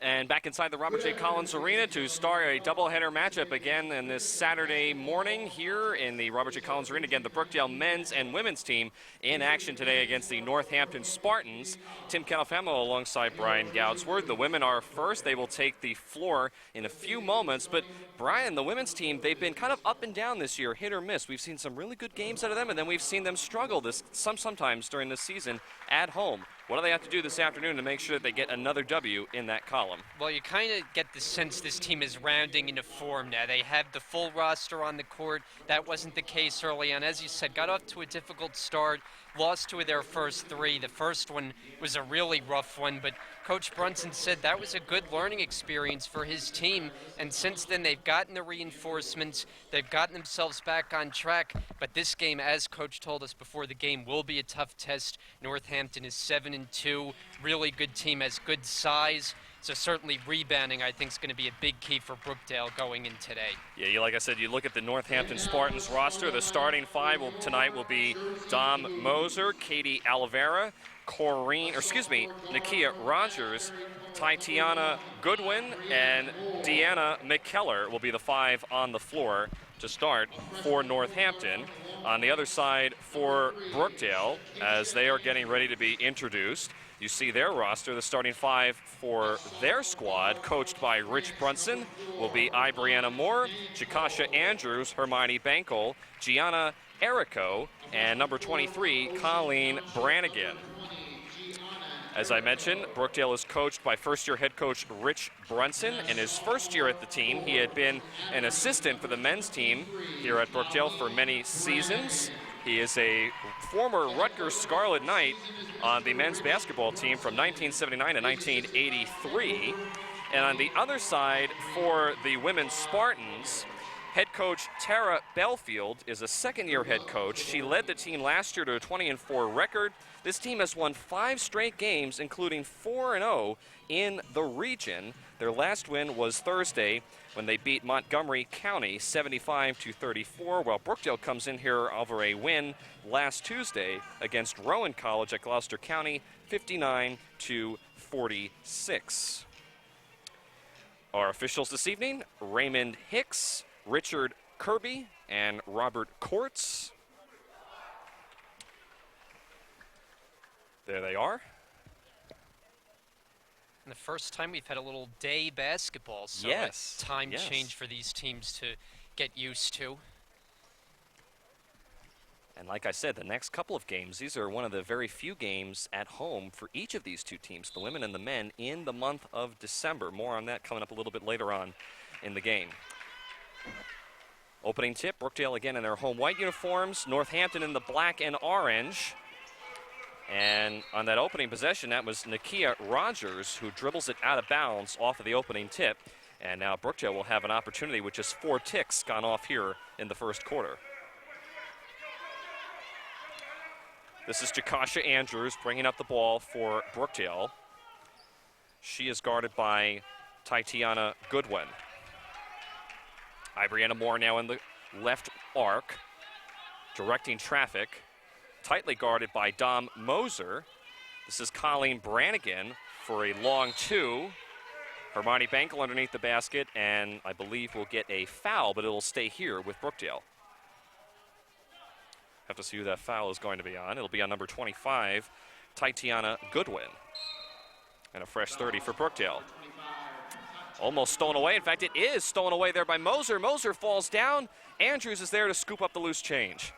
And back inside the Robert J. Collins Arena to start a doubleheader matchup again in this Saturday morning here in the Robert J. Collins Arena. Again, the Brookdale men's and women's team in action today against the Northampton Spartans. Tim Calafamo alongside Brian Goudsworth. The women are first. They will take the floor in a few moments. But Brian, the women's team, they've been kind of up and down this year, hit or miss. We've seen some really good games out of them, and then we've seen them struggle sometimes during this season at home. What do they have to do this afternoon to make sure that they get another W in that column? Well, you kind of get the sense this team is rounding into form now. They have the full roster on the court. That wasn't the case early on. As you said, got off to a difficult start, lost two of their first three. The first one was a really rough one, but Coach Brunson said that was a good learning experience for his team. And since then, they've gotten the reinforcements. They've gotten themselves back on track. But this game, as Coach told us before the game, will be a tough test. Northampton is 7-2. Really good team, has good size. So certainly rebounding, I think, is going to be a big key for Brookdale going in today. Yeah, like I said, you look at the Northampton Spartans roster. The starting five tonight will be Dom Moser, Katie Oliveira, Nakia Rogers, Tatiana Goodwin, and Deanna McKellar will be the five on the floor to start for Northampton. On the other side for Brookdale, as they are getting ready to be introduced, you see their roster. The starting five for their squad, coached by Rich Brunson, will be Brianna Moore, Chikasha Andrews, Hermione Bankel, Gianna Erico, and number 23, Colleen Brannigan. As I mentioned, Brookdale is coached by first-year head coach Rich Brunson. In his first year at the team, he had been an assistant for the men's team here at Brookdale for many seasons. He is a former Rutgers Scarlet Knight on the men's basketball team from 1979 to 1983. And on the other side, for the women's Spartans, head coach Tara Belfield is a second-year head coach. She led the team last year to a 20-4 record. This team has won 5 straight games, including 4-0 in the region. Their last win was Thursday when they beat Montgomery County 75-34, while Brookdale comes in here over a win last Tuesday against Rowan College at Gloucester County 59-46. Our officials this evening, Raymond Hicks, Richard Kirby, and Robert Courts. There they are. And the first time we've had a little day basketball, so yes, a time change for these teams to get used to. And like I said, the next couple of games, these are one of the very few games at home for each of these two teams, the women and the men, in the month of December. More on that coming up a little bit later on in the game. Opening tip, Brookdale again in their home white uniforms, Northampton in the black and orange. And on that opening possession, that was Nakia Rogers who dribbles it out of bounds off of the opening tip. And now Brookdale will have an opportunity with just 4 ticks gone off here in the first quarter. This is Chikasha Andrews bringing up the ball for Brookdale. She is guarded by Tatiana Goodwin. Brianna Moore now in the left arc, directing traffic. Tightly guarded by Dom Moser. This is Colleen Brannigan for a long 2. Hermione Bankel underneath the basket, and I believe will get a foul, but it'll stay here with Brookdale. Have to see who that foul is going to be on. It'll be on number 25, Tatiana Goodwin. And a fresh 30 for Brookdale. Almost stolen away. In fact, it is stolen away there by Moser. Moser falls down. Andrews is there to scoop up the loose change.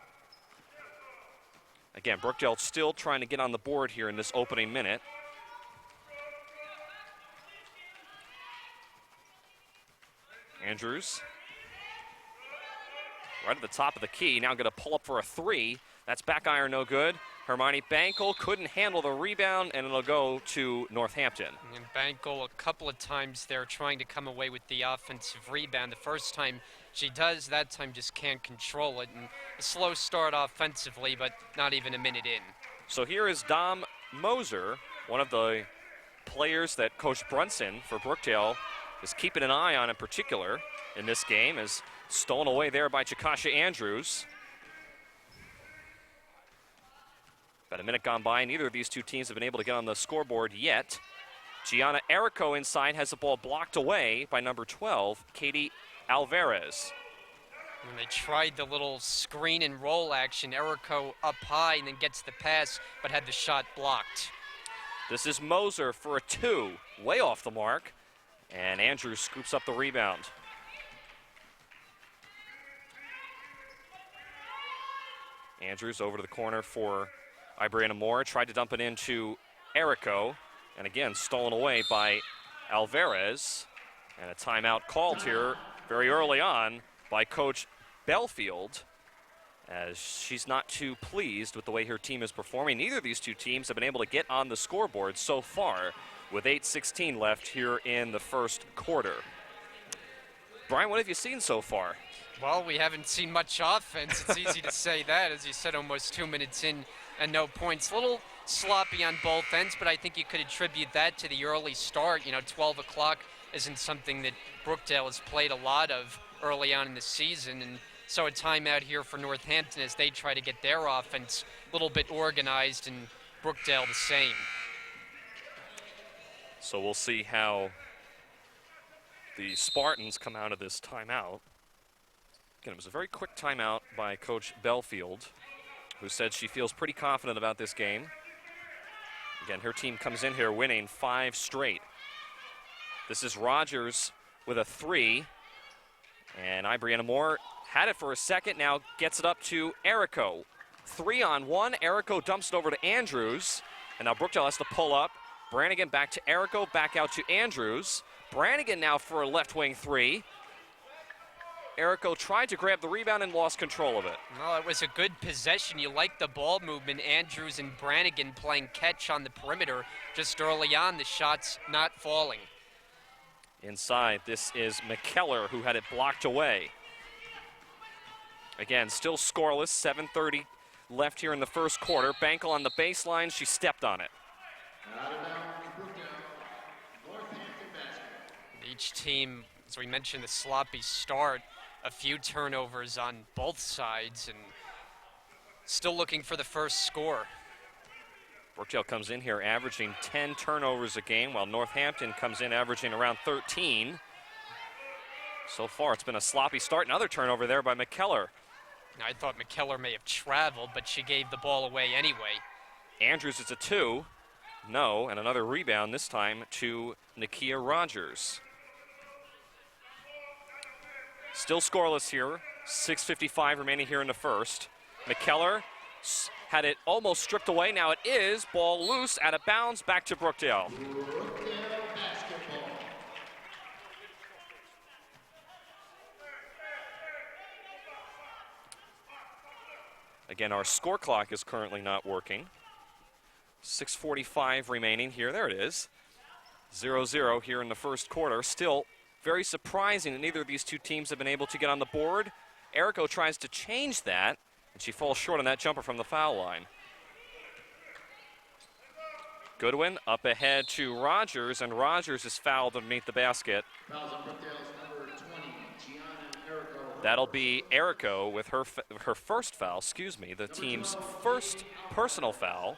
Again, Brookdale still trying to get on the board here in this opening minute. Andrews, right at the top of the key, now going to pull up for a 3. That's back iron, no good. Hermione Bankel couldn't handle the rebound, and it'll go to Northampton. And Bankel a couple of times there trying to come away with the offensive rebound. The first time she does, that time just can't control it. And a slow start offensively, but not even a minute in. So here is Dom Moser, one of the players that Coach Brunson for Brookdale is keeping an eye on in particular in this game, is stolen away there by Chikasha Andrews. About a minute gone by, neither of these two teams have been able to get on the scoreboard yet. Gianna Erico inside has the ball blocked away by number 12, Katie Alvarez. When they tried the little screen and roll action, Erico up high and then gets the pass, but had the shot blocked. This is Moser for a 2, way off the mark, and Andrews scoops up the rebound. Andrews over to the corner for Ibriana Moore, tried to dump it into Erico, and again stolen away by Alvarez. And a timeout called here very early on by Coach Belfield, as she's not too pleased with the way her team is performing. Neither of these two teams have been able to get on the scoreboard so far, with 8:16 left here in the first quarter. Brian, what have you seen so far? Well, we haven't seen much offense. It's easy to say that. As you said, almost 2 minutes in and no points. A little sloppy on both ends, but I think you could attribute that to the early start. 12 o'clock isn't something that Brookdale has played a lot of early on in the season. And so a timeout here for Northampton as they try to get their offense a little bit organized, and Brookdale the same. So we'll see how the Spartans come out of this timeout. Again, it was a very quick timeout by Coach Belfield, who said she feels pretty confident about this game. Again, her team comes in here winning 5 straight. This is Rogers with a 3. And Ibriana Moore had it for a second, now gets it up to Erico. 3-on-1, Erico dumps it over to Andrews. And now Brookdale has to pull up. Brannigan back to Erico, back out to Andrews. Brannigan now for a left wing 3. Erico tried to grab the rebound and lost control of it. Well, it was a good possession. You like the ball movement. Andrews and Brannigan playing catch on the perimeter just early on. The shots not falling. Inside, this is McKellar, who had it blocked away. Again, still scoreless, 7:30 left here in the first quarter. Bankel on the baseline, she stepped on it. Each team, as we mentioned, the sloppy start, a few turnovers on both sides, and still looking for the first score. Brookdale comes in here averaging 10 turnovers a game, while Northampton comes in averaging around 13. So far, it's been a sloppy start. Another turnover there by McKellar. I thought McKellar may have traveled, but she gave the ball away anyway. Andrews, it's a 2. No, and another rebound, this time to Nakia Rogers. Still scoreless here. 6:55 remaining here in the first. McKellar had it almost stripped away. Now it is. Ball loose, out of bounds, back to Brookdale. Again, our score clock is currently not working. 6:45 remaining here. There it is. 0-0 here in the first quarter. Still very surprising that neither of these two teams have been able to get on the board. Erico tries to change that, and she falls short on that jumper from the foul line. Goodwin up ahead to Rogers, and Rogers is fouled underneath the basket. That'll be Erico with her first foul, the team's first personal foul,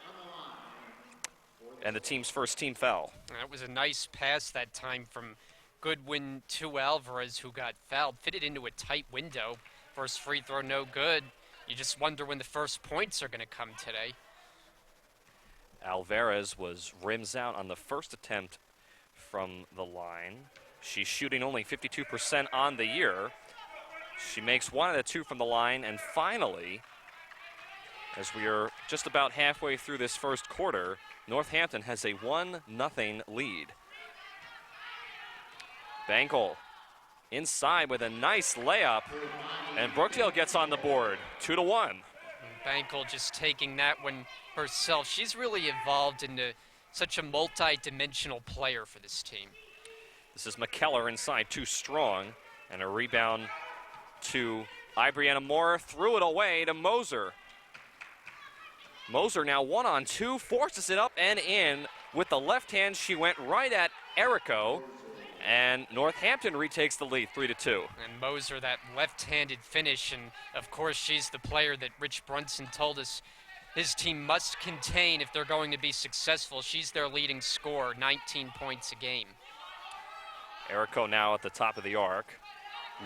and the team's first team foul. That was a nice pass that time from Goodwin to Alvarez, who got fouled. Fitted into a tight window. First free throw, no good. You just wonder when the first points are going to come today. Alvarez was rims out on the first attempt from the line. She's shooting only 52% on the year. She makes 1 out of 2 from the line, and finally, as we are just about halfway through this first quarter, Northampton has a 1-0 lead. Bankel inside with a nice layup, and Brookdale gets on the board, 2-1. Bankel just taking that one herself. She's really evolved into such a multi-dimensional player for this team. This is McKellar inside, too strong, and a rebound to Ibriana Moore, threw it away to Moser. Moser now 1-on-2, forces it up and in. With the left hand, she went right at Erico, and Northampton retakes the lead, 3-2. And Moser, that left-handed finish, and of course she's the player that Rich Brunson told us his team must contain if they're going to be successful. She's their leading scorer, 19 points a game. Errico now at the top of the arc.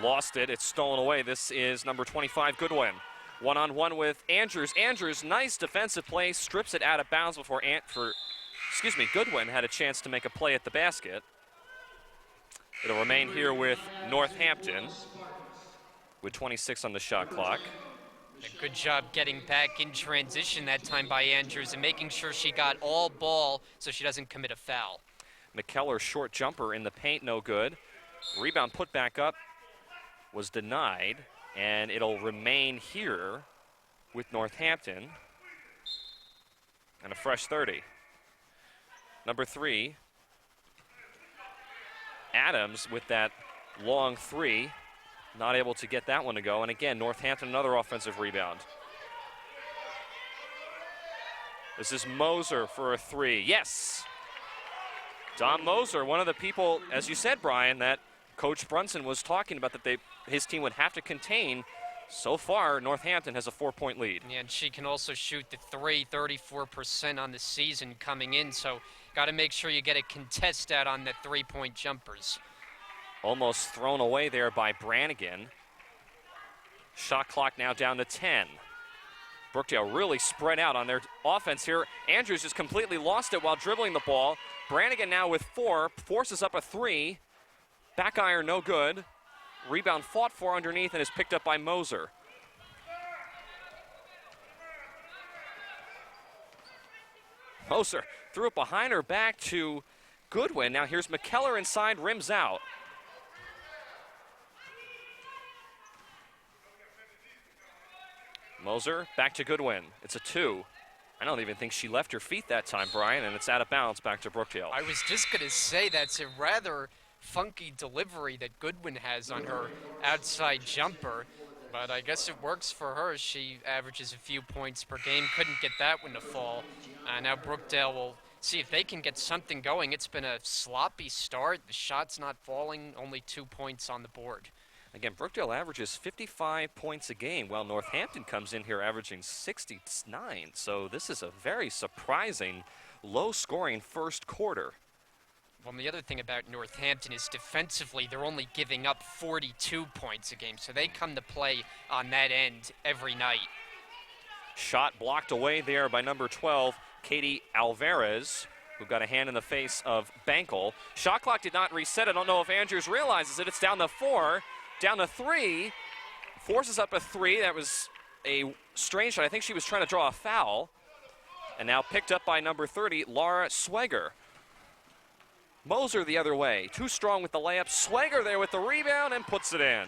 Lost it. It's stolen away. This is number 25, Goodwin. One-on-one with Andrews. Andrews, nice defensive play, strips it out of bounds before Goodwin had a chance to make a play at the basket. It'll remain here with Northampton with 26 on the shot clock. A good job getting back in transition that time by Andrews and making sure she got all ball so she doesn't commit a foul. McKellar's short jumper in the paint, no good. Rebound put back up was denied, and it'll remain here with Northampton. And a fresh 30. Number 3, Adams with that long 3. Not able to get that one to go. And again, Northampton, another offensive rebound. This is Moser for a 3. Yes! Don Moser, one of the people, as you said, Brian, that Coach Brunson was talking about that his team would have to contain. So far, Northampton has a 4-point lead. Yeah, and she can also shoot the 3, 34% on the season coming in. So got to make sure you get a contest out on the 3-point jumpers. Almost thrown away there by Brannigan. Shot clock now down to 10. Brookdale really spread out on their offense here. Andrews just completely lost it while dribbling the ball. Brannigan now with 4, forces up a 3. Back iron, no good. Rebound fought for underneath and is picked up by Moser. Moser threw it behind her back to Goodwin. Now here's McKellar inside, rims out. Moser back to Goodwin. It's a 2. I don't even think she left her feet that time, Brian, and it's out of bounds back to Brookdale. I was just going to say that's a rather funky delivery that Goodwin has on her outside jumper, but I guess it works for her. She averages a few points per game, couldn't get that one to fall. Now Brookdale will see if they can get something going. It's been a sloppy start. The shot's not falling, only 2 points on the board. Again, Brookdale averages 55 points a game, while Northampton comes in here averaging 69. So this is a very surprising, low-scoring first quarter. Well, and the other thing about Northampton is defensively, they're only giving up 42 points a game, so they come to play on that end every night. Shot blocked away there by number 12, Katie Alvarez, who got a hand in the face of Bankel. Shot clock did not reset. I don't know if Andrews realizes it. It's down to 4, down to 3, forces up a 3. That was a strange shot. I think she was trying to draw a foul. And now picked up by number 30, Laura Sweger. Moser the other way, too strong with the layup. Sweger there with the rebound and puts it in.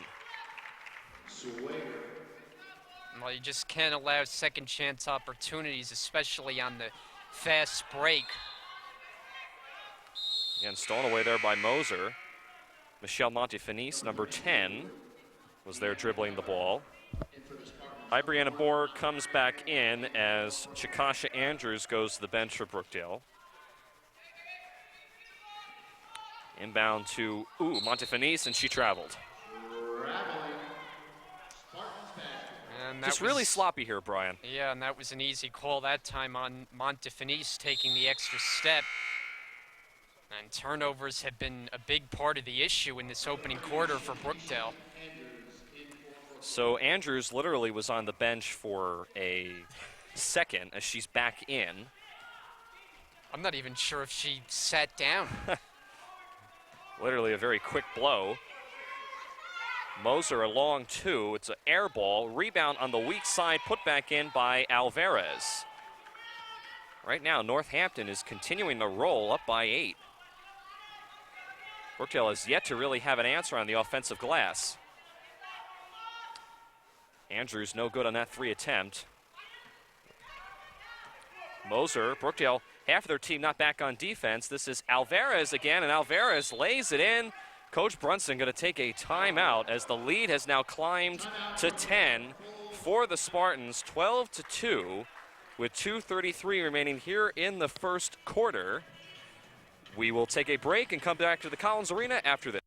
Well, you just can't allow second chance opportunities, especially on the fast break. Again, stolen away there by Moser. Michelle Montefinis, number 10, was there dribbling the ball. Brianna Bohr comes back in as Chikasha Andrews goes to the bench for Brookdale. Inbound to, Montefinis, and she traveled. Just really sloppy here, Brian. Yeah, and that was an easy call that time on Montefinis taking the extra step. And turnovers have been a big part of the issue in this opening quarter for Brookdale. So Andrews literally was on the bench for a second as she's back in. I'm not even sure if she sat down. Literally a very quick blow. Moser a long 2. It's an air ball. Rebound on the weak side, put back in by Alvarez. Right now, Northampton is continuing to roll up by 8. Brookdale has yet to really have an answer on the offensive glass. Andrews no good on that 3 attempt. Moser, Brookdale, half of their team not back on defense. This is Alvarez again, and Alvarez lays it in. Coach Brunson going to take a timeout as the lead has now climbed to 10 for the Spartans, 12-2, with 2:33 remaining here in the first quarter. We will take a break and come back to the Collins Arena after this.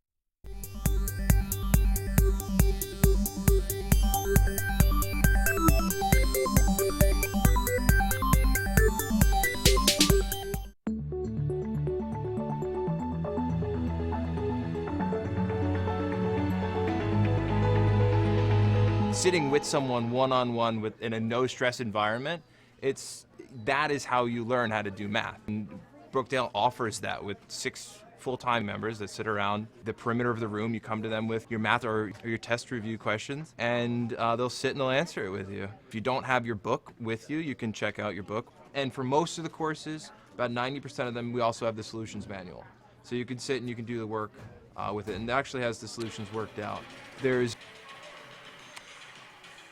sitting with someone one-on-one with in a no-stress environment, that is how you learn how to do math. And Brookdale offers that with 6 full-time members that sit around the perimeter of the room. You come to them with your math or your test review questions, and they'll sit and they'll answer it with you. If you don't have your book with you, you can check out your book. And for most of the courses, about 90% of them, we also have the solutions manual. So you can sit and you can do the work with it, and it actually has the solutions worked out.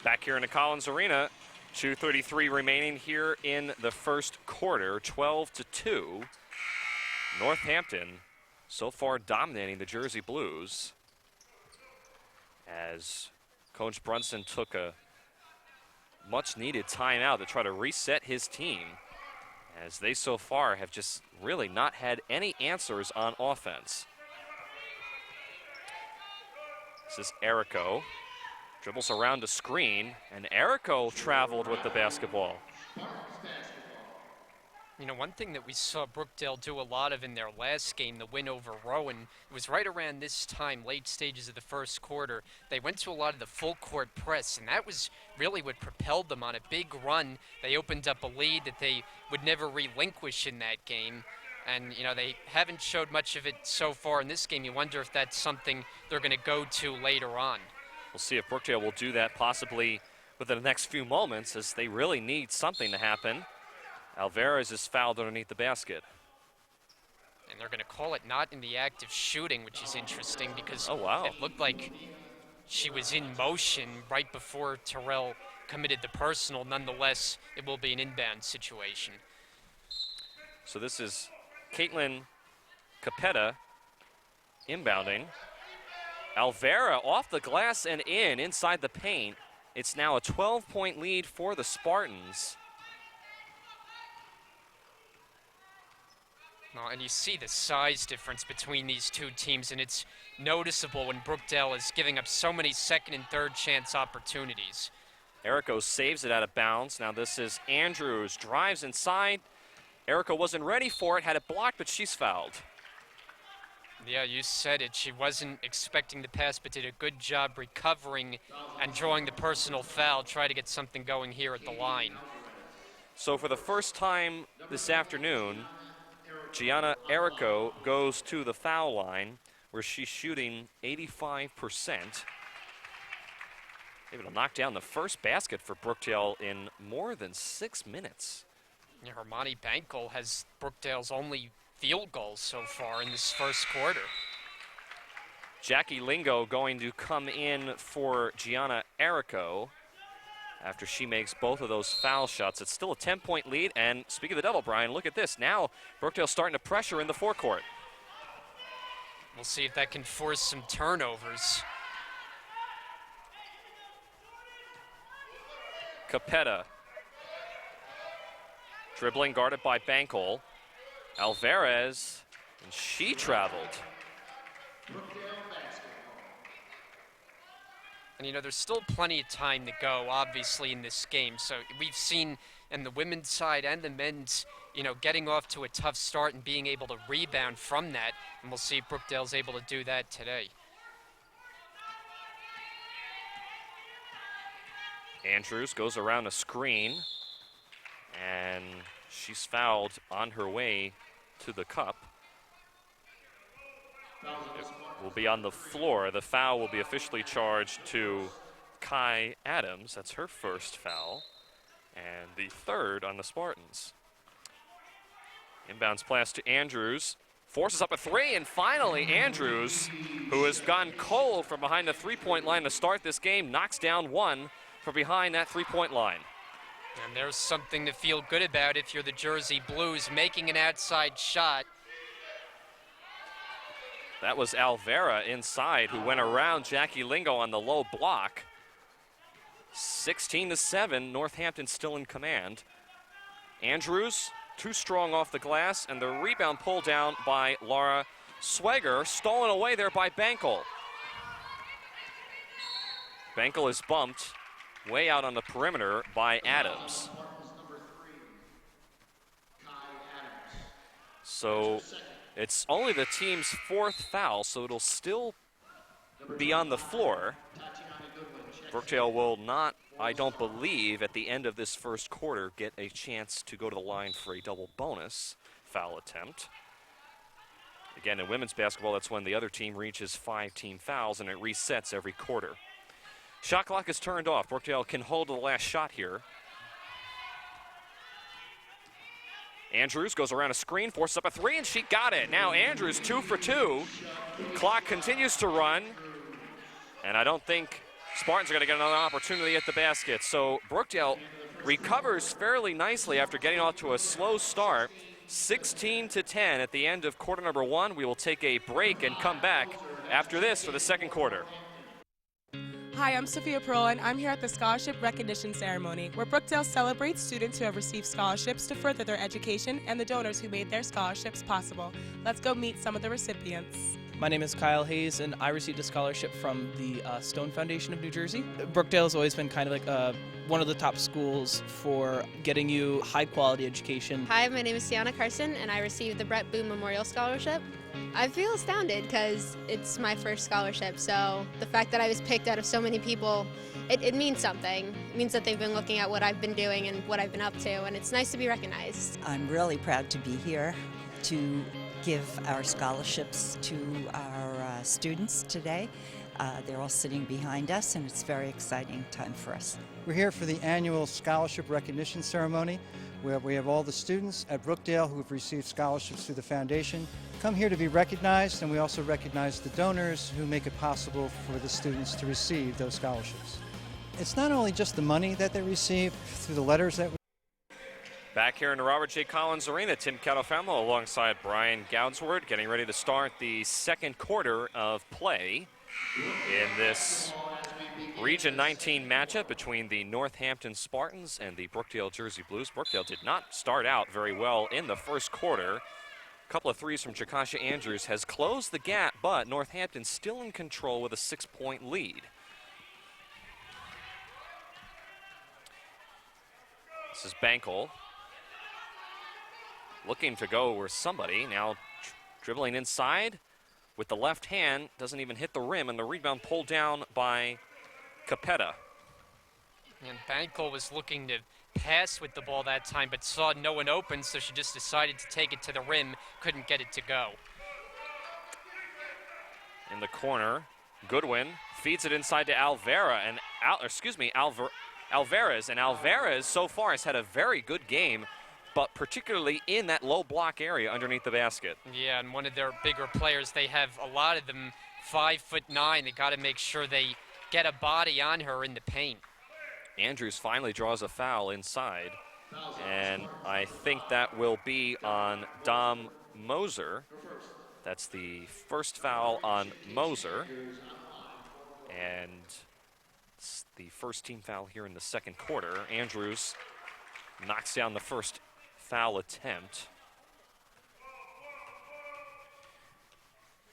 Back here in the Collins Arena, 2:33 remaining here in the first quarter, 12-2. Northampton so far dominating the Jersey Blues, as Coach Brunson took a much-needed timeout to try to reset his team, as they so far have just really not had any answers on offense. This is Errico. Dribbles around the screen, and Errico traveled with the basketball. You know, one thing that we saw Brookdale do a lot of in their last game, the win over Rowan, it was right around this time, late stages of the first quarter. They went to a lot of the full court press, and that was really what propelled them on a big run. They opened up a lead that they would never relinquish in that game. And, you know, they haven't showed much of it so far in this game. You wonder if that's something they're going to go to later on. We'll see if Brookdale will do that possibly within the next few moments, as they really need something to happen. Alvarez is fouled underneath the basket. And they're going to call it not in the act of shooting, which is interesting because oh, wow. It looked like she was in motion right before Terrell committed the personal. Nonetheless, it will be an inbound situation. So this is Caitlin Capetta inbounding. Alvera off the glass and inside the paint. It's now a 12-point lead for the Spartans. And you see the size difference between these two teams, and it's noticeable when Brookdale is giving up so many second and third chance opportunities. Errico saves it out of bounds. Now this is Andrews, drives inside. Errico wasn't ready for it, had it blocked, but she's fouled. Yeah, you said it. She wasn't expecting the pass, but did a good job recovering and drawing the personal foul, try to get something going here at the line. So for the first time this afternoon, Gianna Errico goes to the foul line, where she's shooting 85%. Able to knock down the first basket for Brookdale in more than 6 minutes. Yeah, Hermione Bankel has Brookdale's only field goal so far in this first quarter. Jackie Lingo going to come in for Gianna Errico after she makes both of those foul shots. It's still a 10-point lead, and speaking of the double, Brian, look at this. Now Brookdale starting to pressure in the forecourt. We'll see if that can force some turnovers. Capetta. Dribbling, guarded by Bankel. Alvarez, and she traveled. And, you know, there's still plenty of time to go, obviously, in this game. So we've seen in the women's side and the men's, you know, getting off to a tough start and being able to rebound from that. And we'll see if Brookdale's able to do that today. Andrews goes around a screen, and she's fouled on her way to the cup. It will be on the floor. The foul will be officially charged to Kai Adams. That's her first foul, and the third on the Spartans. Inbounds pass to Andrews. Forces up a three, and finally Andrews, who has gone cold from behind the three-point line to start this game, knocks down one from behind that three-point line. And there's something to feel good about if you're the Jersey Blues, making an outside shot. That was Alvera inside, who went around Jackie Lingo on the low block. 16-7, Northampton still in command. Andrews, too strong off the glass, and the rebound pulled down by Laura Swager, stolen away there by Bankel. Bankel is bumped way out on the perimeter by Adams. So it's only the team's fourth foul, so it'll still be on the floor. Brookdale will not, I don't believe, at the end of this first quarter, get a chance to go to the line for a double bonus foul attempt. Again, in women's basketball, that's when the other team reaches 5 team fouls, and it resets every quarter. Shot clock is turned off. Brookdale can hold the last shot here. Andrews goes around a screen, forces up a three, and she got it. Now Andrews 2 for 2. Clock continues to run, and I don't think Spartans are going to get another opportunity at the basket. So Brookdale recovers fairly nicely after getting off to a slow start. 16-10 at the end of quarter number 1. We will take a break and come back after this for the second quarter. Hi, I'm Sophia Pearl, and I'm here at the Scholarship Recognition Ceremony, where Brookdale celebrates students who have received scholarships to further their education and the donors who made their scholarships possible. Let's go meet some of the recipients. My name is Kyle Hayes, and I received a scholarship from the Stone Foundation of New Jersey. Brookdale has always been kind of like one of the top schools for getting you high-quality education. Hi, my name is Sienna Carson, and I received the Brett Boone Memorial Scholarship. I feel astounded because it's my first scholarship, so the fact that I was picked out of so many people, it means something. It means that they've been looking at what I've been doing and what I've been up to, and it's nice to be recognized. I'm really proud to be here to give our scholarships to our students today. They're all sitting behind us, and it's a very exciting time for us. We're here for the annual Scholarship Recognition Ceremony, where we have all the students at Brookdale who have received scholarships through the foundation come here to be recognized, and we also recognize the donors who make it possible for the students to receive those scholarships. It's not only just the money that they receive through the letters that we Back here in the Robert J. Collins Arena, Tim Catalfamo alongside Brian Goudsward getting ready to start the second quarter of play in this Region 19 matchup between the Northampton Spartans and the Brookdale Jersey Blues. Brookdale did not start out very well in the first quarter. A couple of threes from Jakasha Andrews has closed the gap, but Northampton still in control with a 6-point lead. This is Bankel. Looking to go where somebody, now dribbling inside with the left hand, doesn't even hit the rim, and the rebound pulled down by Capetta. And Bankel was looking to pass with the ball that time, but saw no one open, so she just decided to take it to the rim, couldn't get it to go. In the corner, Goodwin feeds it inside to Alvarez, and Alvarez, and Alvarez so far has had a very good game, but particularly in that low block area underneath the basket. Yeah, and one of their bigger players, they have a lot of them 5'9". They got to make sure they get a body on her in the paint. Andrews finally draws a foul inside, and I think that will be on Dom Moser. That's the first foul on Moser, and it's the first team foul here in the second quarter. Andrews knocks down the first foul attempt.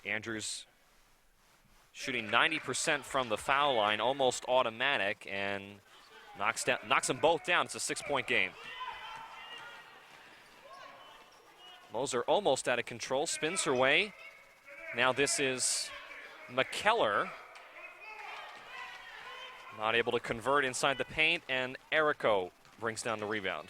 Andrews shooting 90% from the foul line, almost automatic, and knocks them both down. It's a 6-point game. Moser almost out of control, spins her way. Now this is McKellar. Not able to convert inside the paint, and Errico brings down the rebound.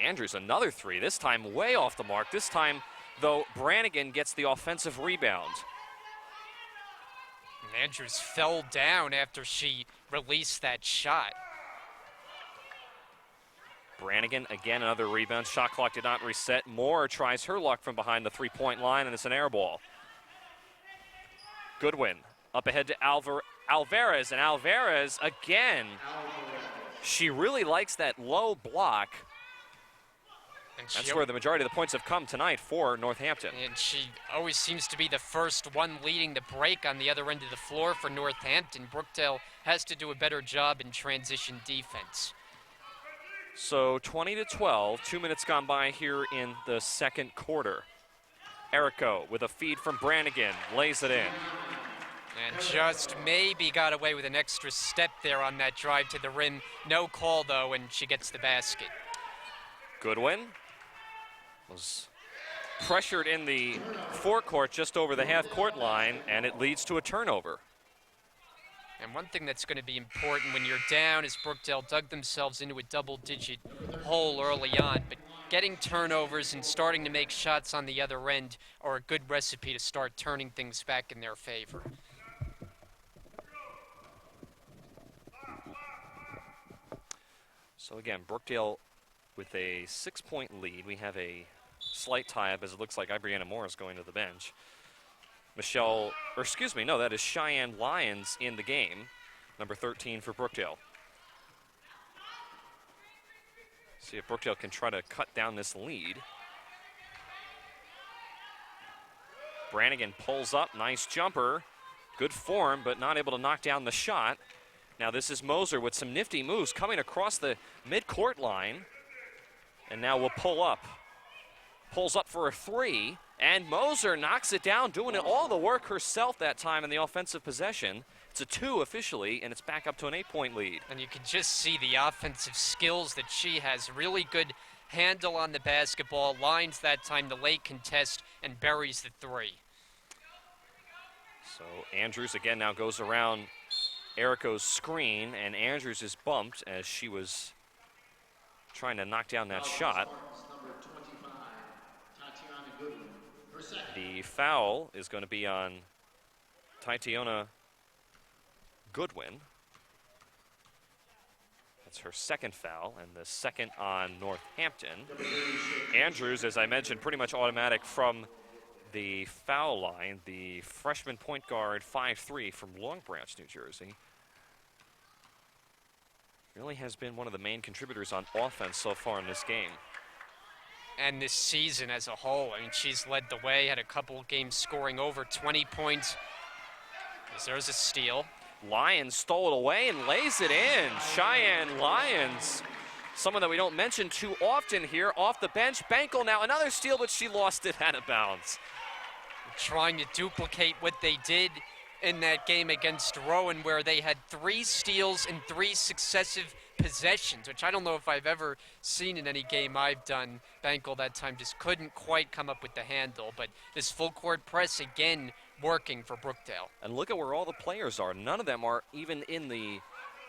Andrews another three, this time way off the mark. This time, though, Brannigan gets the offensive rebound. And Andrews fell down after she released that shot. Brannigan, again, another rebound. Shot clock did not reset. Moore tries her luck from behind the three-point line, and it's an air ball. Goodwin up ahead to Alvarez, and Alvarez again. She really likes that low block. And that's where the majority of the points have come tonight for Northampton. And she always seems to be the first one leading the break on the other end of the floor for Northampton. Brookdale has to do a better job in transition defense. So 20-12, 2 minutes gone by here in the second quarter. Errico with a feed from Brannigan, lays it in. And just maybe got away with an extra step there on that drive to the rim. No call, though, and she gets the basket. Goodwin was pressured in the forecourt just over the half-court line, and it leads to a turnover. And one thing that's going to be important when you're down is Brookdale dug themselves into a double-digit hole early on, but getting turnovers and starting to make shots on the other end are a good recipe to start turning things back in their favor. So again, Brookdale with a 6-point lead. We have a slight tie-up as it looks like Ibriana Moore is going to the bench. That is Cheyenne Lyons in the game, number 13 for Brookdale. See if Brookdale can try to cut down this lead. Brannigan pulls up, nice jumper. Good form, but not able to knock down the shot. Now this is Moser with some nifty moves coming across the mid-court line. And now will pull up. Pulls up for a three, and Moser knocks it down, doing all the work herself that time in the offensive possession. It's a 2 officially, and it's back up to an 8-point lead. And you can just see the offensive skills that she has. Really good handle on the basketball, lines that time the late contest, and buries the three. So Andrews again now goes around Erico's screen, and Andrews is bumped as she was trying to knock down that shot. The foul is going to be on Tatiana Goodwin. That's her second foul, and the second on Northampton. Andrews, as I mentioned, pretty much automatic from the foul line. The freshman point guard, 5'3", from Long Branch, New Jersey. Really has been one of the main contributors on offense so far in this game. And this season as a whole. I mean, she's led the way, had a couple games scoring over 20 points. There's a steal. Lyons stole it away and lays it in. Cheyenne Lyons, someone that we don't mention too often here, off the bench. Bankel now another steal, but she lost it out of bounds. Trying to duplicate what they did in that game against Rowan, where they had 3 steals in 3 successive possessions, which I don't know if I've ever seen in any game I've done. Bankel that time just couldn't quite come up with the handle, but this full court press again working for Brookdale. And look at where all the players are. None of them are even in the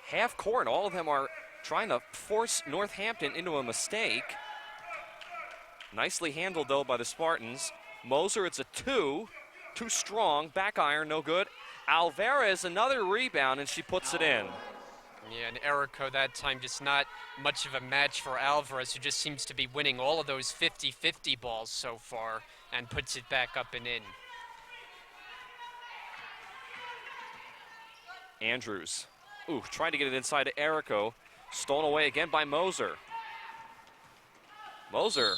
half court. All of them are trying to force Northampton into a mistake. Nicely handled though by the Spartans. Moser, it's a 2. Too strong, back iron, no good. Alvarez, another rebound, and she puts it in. Yeah, and Erico that time just not much of a match for Alvarez, who just seems to be winning all of those 50-50 balls so far and puts it back up and in. Andrews, trying to get it inside to Erico. Stolen away again by Moser. Moser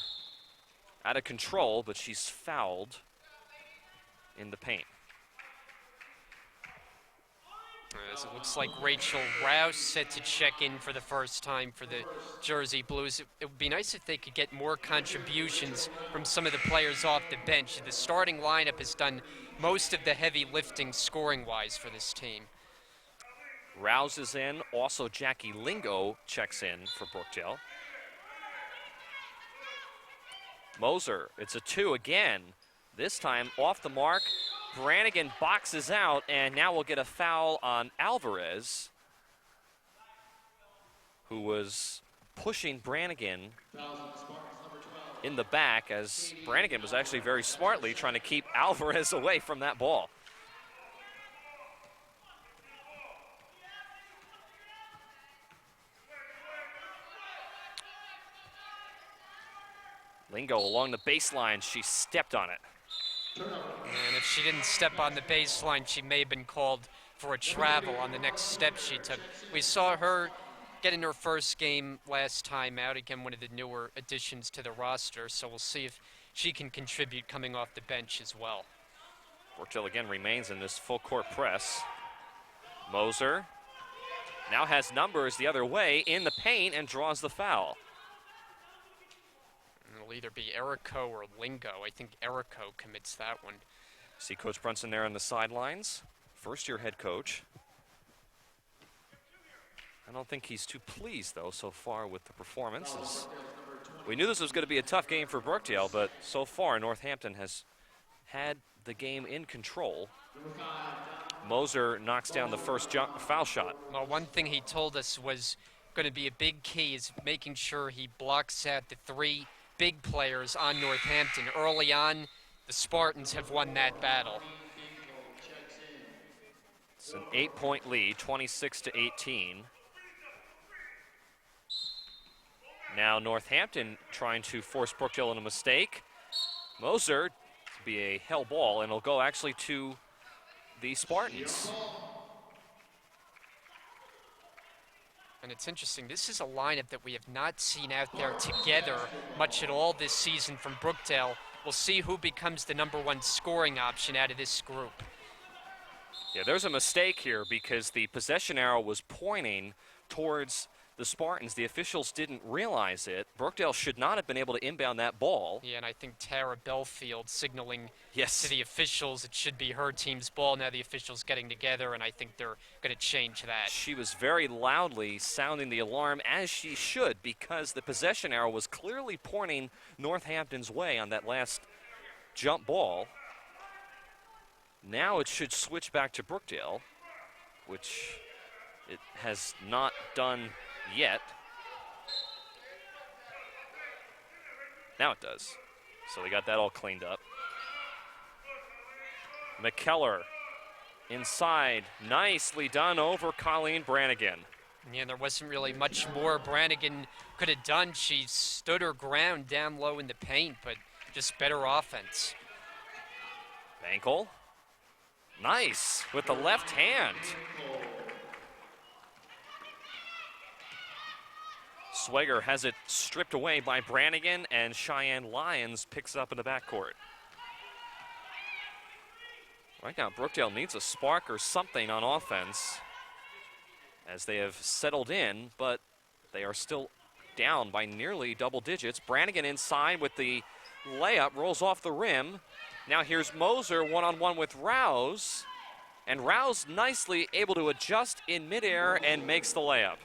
out of control, but she's fouled in the paint. As it looks like Rachel Rouse set to check in for the first time for the Jersey Blues. It would be nice if they could get more contributions from some of the players off the bench. The starting lineup has done most of the heavy lifting scoring-wise for this team. Rouse is in. Also, Jackie Lingo checks in for Brookdale. Moser, it's a 2 again. This time off the mark. Brannigan boxes out, and now we'll get a foul on Alvarez, who was pushing Brannigan in the back, as Brannigan was actually very smartly trying to keep Alvarez away from that ball. Lingo along the baseline, she stepped on it. And if she didn't step on the baseline, she may have been called for a travel on the next step she took. We saw her get in her first game last time out, again, one of the newer additions to the roster, so we'll see if she can contribute coming off the bench as well. Brookdale again remains in this full court press. Moser now has numbers the other way in the paint and draws the foul. It'll either be Erico or Lingo. I think Erico commits that one. See Coach Brunson there on the sidelines. First-year head coach. I don't think he's too pleased, though, so far with the performances. We knew this was going to be a tough game for Brookdale, but so far Northampton has had the game in control. Moser knocks down the first foul shot. Well, one thing he told us was going to be a big key is making sure he blocks out the three big players on Northampton. Early on, the Spartans have won that battle. It's an 8-point lead, 26-18. Now Northampton trying to force Brookdale into a mistake. Moser to be a hell ball, and it'll go actually to the Spartans. And it's interesting, this is a lineup that we have not seen out there together much at all this season from Brookdale. We'll see who becomes the #1 scoring option out of this group. Yeah, there's a mistake here because the possession arrow was pointing towards the Spartans. The officials didn't realize it. Brookdale should not have been able to inbound that ball. Yeah, and I think Tara Belfield signaling Yes. to the officials it should be her team's ball. Now the officials getting together, and I think they're going to change that. She was very loudly sounding the alarm, as she should, because the possession arrow was clearly pointing Northampton's way on that last jump ball. Now it should switch back to Brookdale, which it has not done yet. Now it does. So they got that all cleaned up. McKellar inside, nicely done over Colleen Brannigan. Yeah, there wasn't really much more Brannigan could have done. She stood her ground down low in the paint, but just better offense. Bankel, nice with the left hand. Swager has it stripped away by Brannigan, and Cheyenne Lyons picks up in the backcourt. Right now, Brookdale needs a spark or something on offense as they have settled in, but they are still down by nearly double digits. Brannigan inside with the layup, rolls off the rim. Now here's Moser one-on-one with Rouse, and Rouse nicely able to adjust in midair and makes the layup.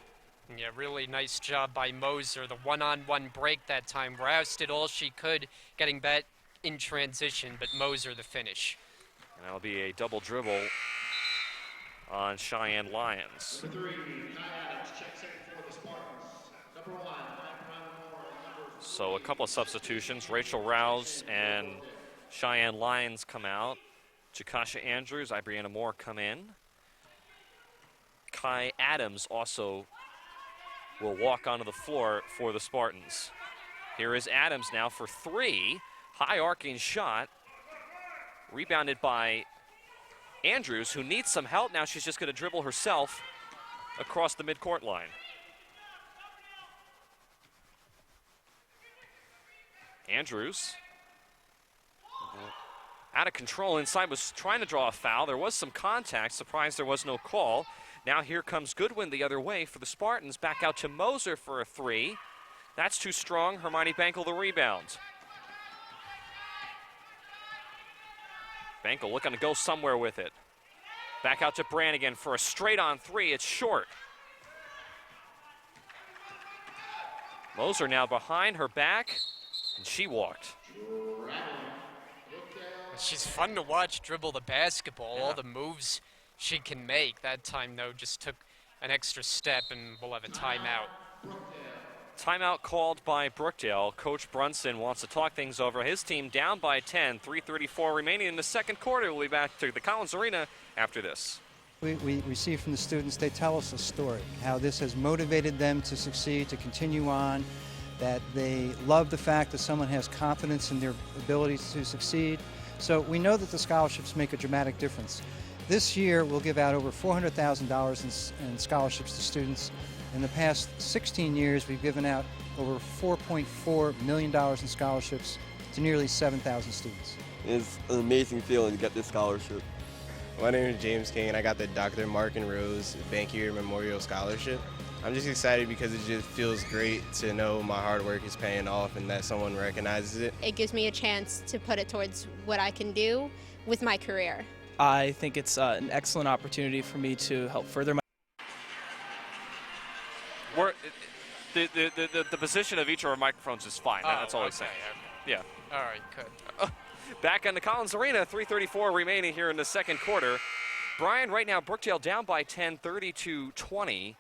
Yeah, really nice job by Moser. The one-on-one break that time. Rouse did all she could getting back in transition, but Moser the finish. And that'll be a double dribble on Cheyenne Lyons. So a couple of substitutions. Rachel Rouse and Cheyenne Lyons come out. Jakasha Andrews, Ibriana Moore come in. Kai Adams also will walk onto the floor for the Spartans. Here is Adams now for three. High arcing shot. Rebounded by Andrews, who needs some help. Now she's just going to dribble herself across the midcourt line. Andrews out of control inside, was trying to draw a foul. There was some contact. Surprised there was no call. Now here comes Goodwin the other way for the Spartans. Back out to Moser for a three. That's too strong. Hermione Bankel the rebound. Bankel looking to go somewhere with it. Back out to Brannigan for a straight-on three. It's short. Moser now behind her back, and she walked. She's fun to watch dribble the basketball, Yeah. all the moves she can make. That time, though, just took an extra step, and we'll have a timeout. Timeout called by Brookdale. Coach Brunson wants to talk things over. His team down by 10, 3:34 remaining in the second quarter. We'll be back to the Collins Arena after this. We receive from the students, they tell us a story, how this has motivated them to succeed, to continue on, that they love the fact that someone has confidence in their ability to succeed. So we know that the scholarships make a dramatic difference. This year, we'll give out over $400,000 in scholarships to students. In the past 16 years, we've given out over $4.4 million in scholarships to nearly 7,000 students. It's an amazing feeling to get this scholarship. My name is James King, and I got the Dr. Mark and Rose Bankier Memorial Scholarship. I'm just excited because it just feels great to know my hard work is paying off and that someone recognizes it. It gives me a chance to put it towards what I can do with my career. I think it's an excellent opportunity for me to help further my The position of each of our microphones is fine. That's all I'm saying. Yeah. All right, good. Back on the Collins Arena, 3:34 remaining here in the second quarter. Brian, right now, Brookdale down by 10, 30-20.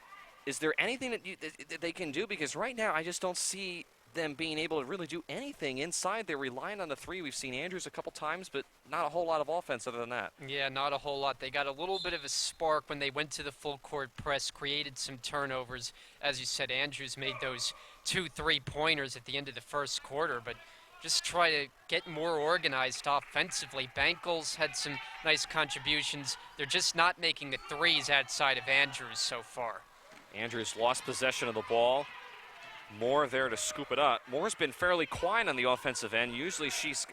Is there anything that they can do? Because right now, I just don't see them being able to really do anything inside. They're relying on the three. We've seen Andrews a couple times, but not a whole lot of offense other than that. Yeah, not a whole lot. They got a little bit of a spark when they went to the full court press, created some turnovers. As you said, Andrews made those 2 3-pointers at the end of the first quarter, but just try to get more organized offensively. Bankles had some nice contributions. They're just not making the threes outside of Andrews so far. Andrews lost possession of the ball. Moore there to scoop it up. Moore's been fairly quiet on the offensive end. Usually she's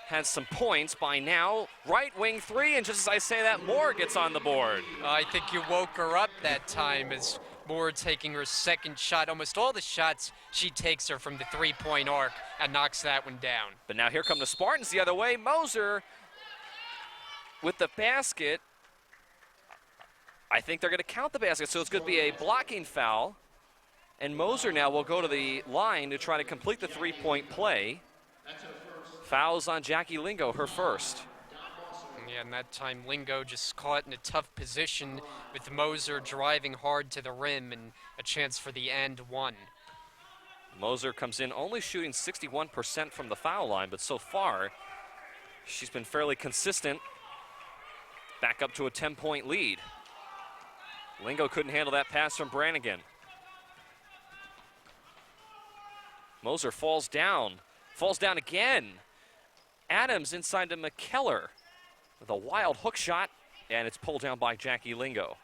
had some points by now. Right wing three, and just as I say that, Moore gets on the board. I think you woke her up that time as Moore taking her second shot. Almost all the shots she takes are from the three-point arc and knocks that one down. But now here come the Spartans the other way. Moser with the basket. I think they're going to count the basket, so it's going to be a blocking foul. And Moser now will go to the line to try to complete the three-point play. Fouls on Jackie Lingo, her first. Yeah, and that time Lingo just caught in a tough position with Moser driving hard to the rim and a chance for the and one. Moser comes in only shooting 61% from the foul line, but so far she's been fairly consistent. Back up to a 10-point lead. Lingo couldn't handle that pass from Brannigan. Moser falls down again. Adams inside to McKellar with a wild hook shot, and it's pulled down by Jackie Lingo.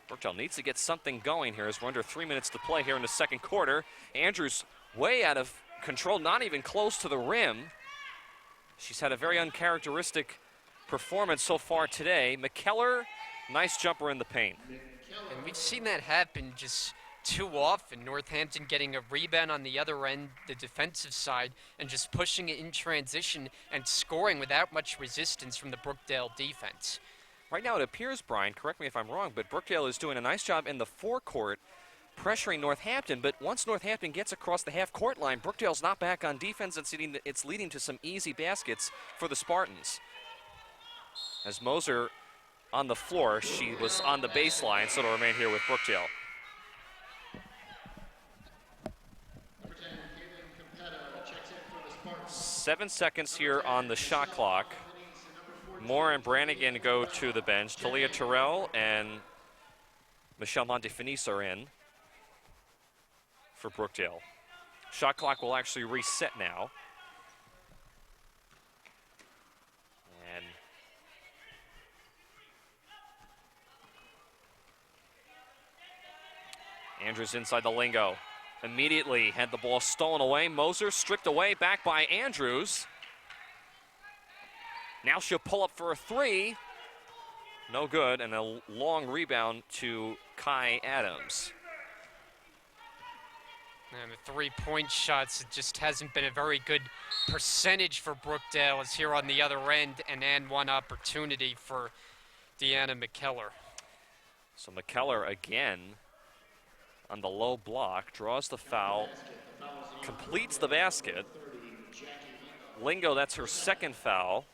Brookdale needs to get something going here as we're under 3 minutes to play here in the second quarter. Andrews way out of control, not even close to the rim. She's had a very uncharacteristic performance so far today. McKellar, nice jumper in the paint. And we've seen that happen just too often. Northampton getting a rebound on the other end, the defensive side, and just pushing it in transition and scoring without much resistance from the Brookdale defense. Right now it appears, Brian, correct me if I'm wrong, but Brookdale is doing a nice job in the forecourt pressuring Northampton, but once Northampton gets across the half-court line, Brookdale's not back on defense, and it's leading to some easy baskets for the Spartans. As Moser on the floor, she was on the baseline, so it'll remain here with Brookdale. 7 seconds here on the shot clock. Moore and Brannigan go to the bench. Talia Terrell and Michelle Montefinis are in for Brookdale. Shot clock will actually reset now. And Andrews inside the Lingo. Immediately had the ball stolen away. Moser stripped away, back by Andrews. Now she'll pull up for a three. No good, and a long rebound to Kai Adams. And the three-point shots, it just hasn't been a very good percentage for Brookdale. As here on the other end, an and one opportunity for Deanna McKellar. So McKellar again on the low block, draws the foul, completes the basket. Lingo, that's her second foul,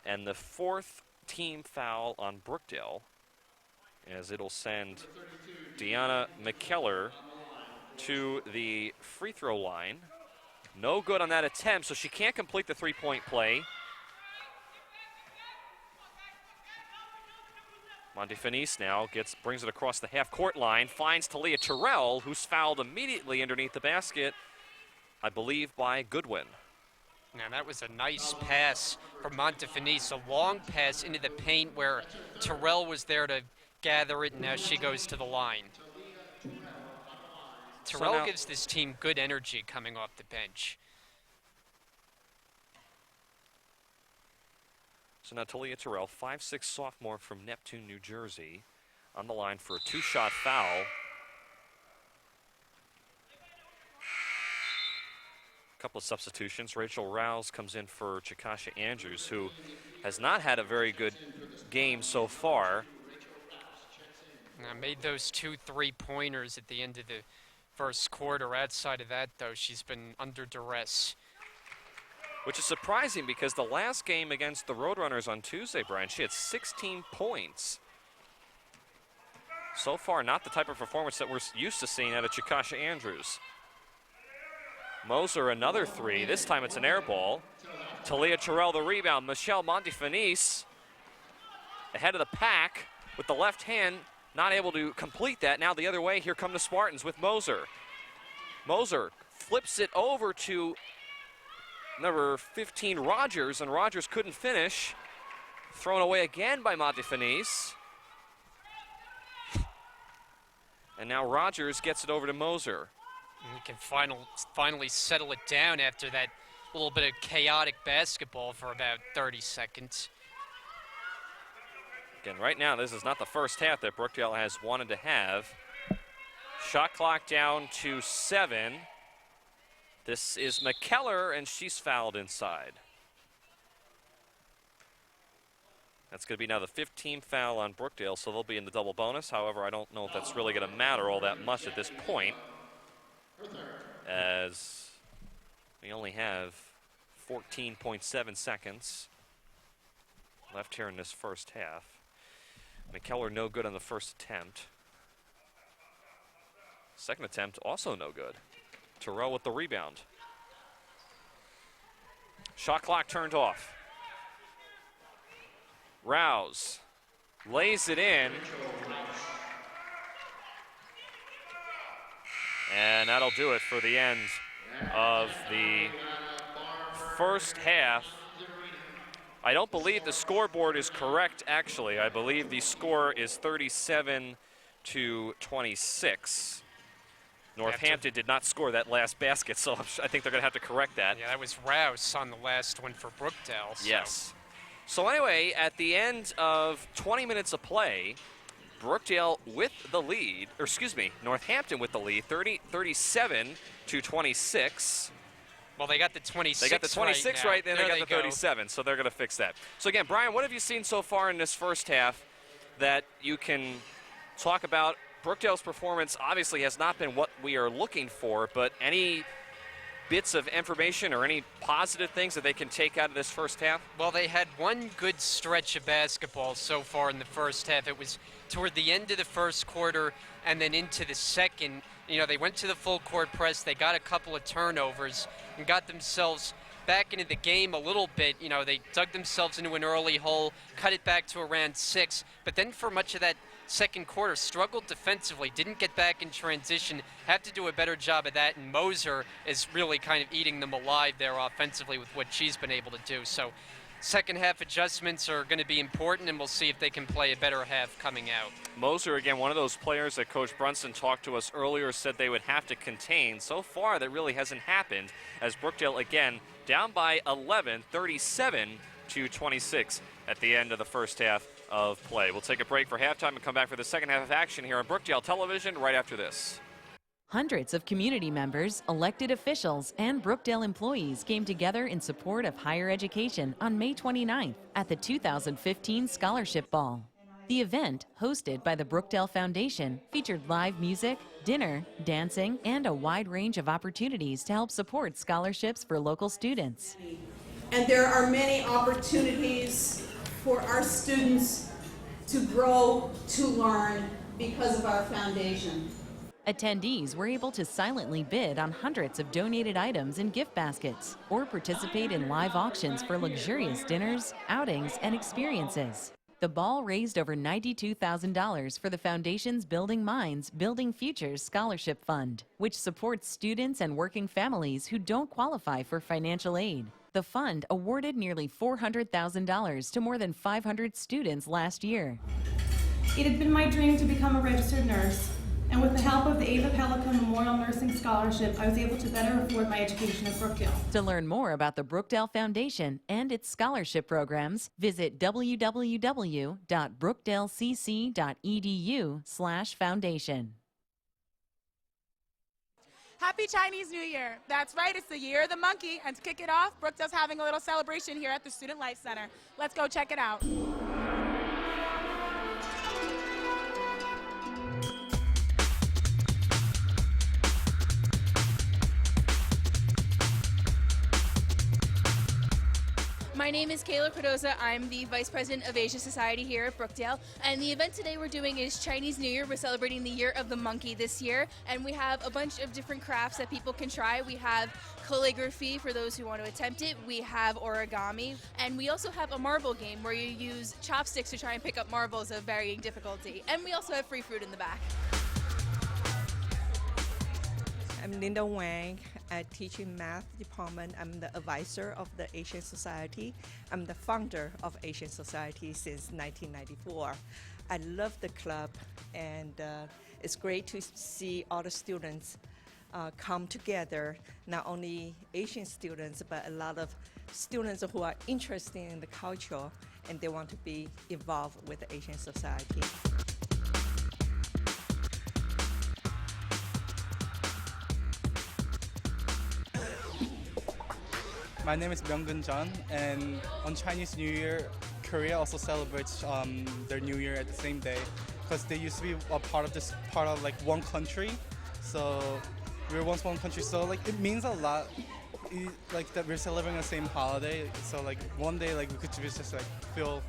and the fourth team foul on Brookdale, as it'll send Deanna McKellar to the free throw line. No good on that attempt, so she can't complete the three-point play. Montefinis now brings it across the half-court line, finds Talia Terrell, who's fouled immediately underneath the basket, I believe by Goodwin. Now that was a nice pass from Montefinis, a long pass into the paint where Terrell was there to gather it, and now she goes to the line. Terrell gives this team good energy coming off the bench. So now Talia Terrell, 5'6" sophomore from Neptune, New Jersey, on the line for a two-shot foul. A couple of substitutions. Rachel Rouse comes in for Chikasha Andrews, who has not had a very good game so far. Now made those 2 3-pointers at the end of the first quarter. Outside of that, though, she's been under duress. Which is surprising because the last game against the Roadrunners on Tuesday, Brian, she had 16 points. So far, not the type of performance that we're used to seeing out of Chikasha Andrews. Moser, another three. This time it's an air ball. Talia Terrell, the rebound. Michelle Montefinis ahead of the pack with the left hand, not able to complete that. Now the other way, here come the Spartans with Moser. Moser flips it over to number 15, Rogers, and Rogers couldn't finish. Thrown away again by Montefinis. And now Rogers gets it over to Moser. And we can finally settle it down after that little bit of chaotic basketball for about 30 seconds. Again, right now, this is not the first half that Brookdale has wanted to have. Shot clock down to 7. This is McKellar, and she's fouled inside. That's going to be now the 15th foul on Brookdale, so they'll be in the double bonus. However, I don't know if that's really going to matter all that much at this point, as we only have 14.7 seconds left here in this first half. McKellar no good on the first attempt. Second attempt also no good. Terrell with the rebound. Shot clock turned off. Rouse lays it in. And that'll do it for the end of the first half. I don't believe the scoreboard is correct, actually. I believe the score is 37-26. Northampton did not score that last basket, so I think they're going to have to correct that. Yeah, that was Rouse on the last one for Brookdale. So. Yes. So anyway, at the end of 20 minutes of play, Brookdale with the lead, or excuse me, Northampton with the lead, 37-26. Well, they got the 26 They got the 26 right, then they got the go. 37, so they're going to fix that. So again, Brian, what have you seen so far in this first half that you can talk about? Brookdale's performance obviously has not been what we are looking for, but any bits of information or any positive things that they can take out of this first half? Well, they had one good stretch of basketball so far in the first half. It was toward the end of the first quarter and then into the second. You know, they went to the full court press. They got a couple of turnovers and got themselves back into the game a little bit. You know, they dug themselves into an early hole, cut it back to around 6. But then for much of that second quarter, struggled defensively, didn't get back in transition, have to do a better job of that, and Moser is really kind of eating them alive there offensively with what she's been able to do. So second half adjustments are going to be important, and we'll see if they can play a better half coming out. Moser, again, one of those players that Coach Brunson talked to us earlier, said they would have to contain. So far, that really hasn't happened, as Brookdale, again, down by 11, 37-26 at the end of the first half of play. We'll take a break for halftime and come back for the second half of action here on Brookdale Television right after this. Hundreds of community members, elected officials, and Brookdale employees came together in support of higher education on May 29th at the 2015 Scholarship Ball. The event, hosted by the Brookdale Foundation, featured live music, dinner, dancing, and a wide range of opportunities to help support scholarships for local students. And there are many opportunities for our students to grow, to learn because of our foundation. Attendees were able to silently bid on hundreds of donated items in gift baskets or participate in live auctions for luxurious dinners, outings, and experiences. The ball raised over $92,000 for the Foundation's Building Minds, Building Futures Scholarship Fund, which supports students and working families who don't qualify for financial aid. The fund awarded nearly $400,000 to more than 500 students last year. It had been my dream to become a registered nurse, and with the help of the Ava Pelican Memorial Nursing Scholarship, I was able to better afford my education at Brookdale. To learn more about the Brookdale Foundation and its scholarship programs, visit www.brookdalecc.edu/foundation. Happy Chinese New Year. That's right, it's the Year of the Monkey, and to kick it off, Brookdale's having a little celebration here at the Student Life Center. Let's go check it out. My name is Kayla Cardoza. I'm the Vice President of Asia Society here at Brookdale. And the event today we're doing is Chinese New Year. We're celebrating the Year of the Monkey this year. And we have a bunch of different crafts that people can try. We have calligraphy for those who want to attempt it. We have origami. And we also have a marble game where you use chopsticks to try and pick up marbles of varying difficulty. And we also have free fruit in the back. I'm Linda Wang. I teach in math department. I'm the advisor of the Asian Society. I'm the founder of Asian Society since 1994. I love the club, and it's great to see all the students come together, not only Asian students, but a lot of students who are interested in the culture and they want to be involved with the Asian Society. My name is Myung-gun Jeon, and on Chinese New Year, Korea also celebrates their New Year at the same day, because they used to be a part of like one country. So we were once one country. So like it means a lot, like that we're celebrating the same holiday. So like one day like we could just like feel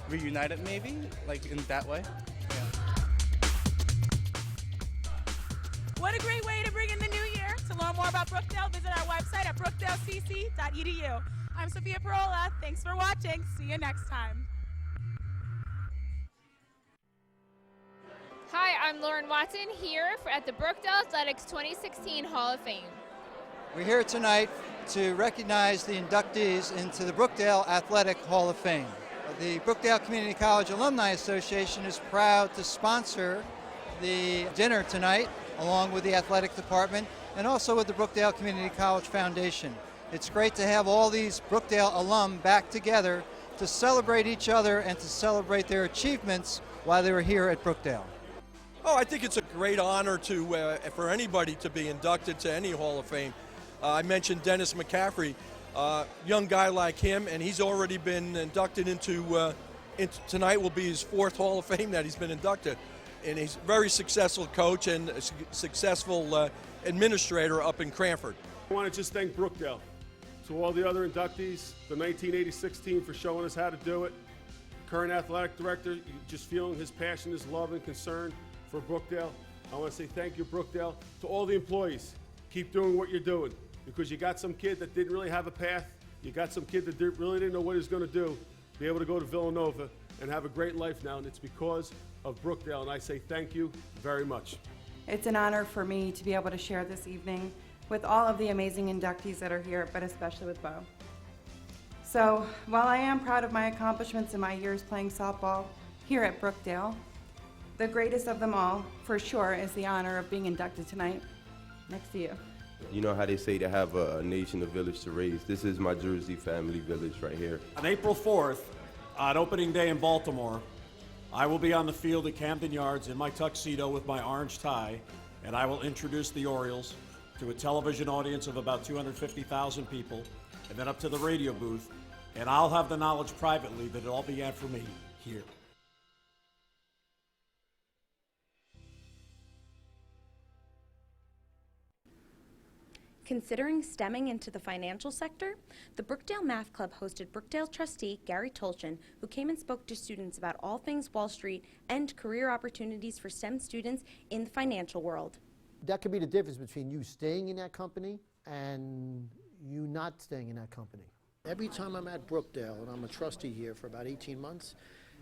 reunited maybe, like in that way. Yeah. What a great way to bring in the new year. To learn more about Brookdale, visit our website at brookdalecc.edu. I'm Sophia Parola. Thanks for watching. See you next time. Hi, I'm Lauren Watson here at the Brookdale Athletics 2016 Hall of Fame. We're here tonight to recognize the inductees into the Brookdale Athletic Hall of Fame. The Brookdale Community College Alumni Association is proud to sponsor the dinner tonight, along with the athletic department and also with the Brookdale Community College Foundation. It's great to have all these Brookdale alum back together to celebrate each other and to celebrate their achievements while they were here at Brookdale. Oh, I think it's a great honor for anybody to be inducted to any Hall of Fame. I mentioned Dennis McCaffrey, young guy like him, and he's already been inducted into tonight will be his 4th Hall of Fame that he's been inducted. And he's a very successful coach and a successful administrator up in Cranford. I want to just thank Brookdale, to all the other inductees, the 1986 team for showing us how to do it, current athletic director, just feeling his passion, his love and concern for Brookdale. I want to say thank you, Brookdale. To all the employees, keep doing what you're doing, because you got some kid that didn't really have a path, you got some kid that really didn't know what he was going to do, be able to go to Villanova and have a great life now, and it's because of Brookdale, and I say thank you very much. It's an honor for me to be able to share this evening with all of the amazing inductees that are here, but especially with Bo. So, while I am proud of my accomplishments in my years playing softball here at Brookdale, the greatest of them all, for sure, is the honor of being inducted tonight next to you. You know how they say to have a nation, a village to raise. This is my Jersey family village right here. On April 4th, on opening day in Baltimore, I will be on the field at Camden Yards in my tuxedo with my orange tie, and I will introduce the Orioles to a television audience of about 250,000 people, and then up to the radio booth, and I'll have the knowledge privately that it all began for me here. Considering stemming into the financial sector, the Brookdale Math Club hosted Brookdale trustee Gary Tolchin, who came and spoke to students about all things Wall Street and career opportunities for STEM students in the financial world. That could be the difference between you staying in that company and you not staying in that company. Every time I'm at Brookdale, and I'm a trustee here for about 18 months,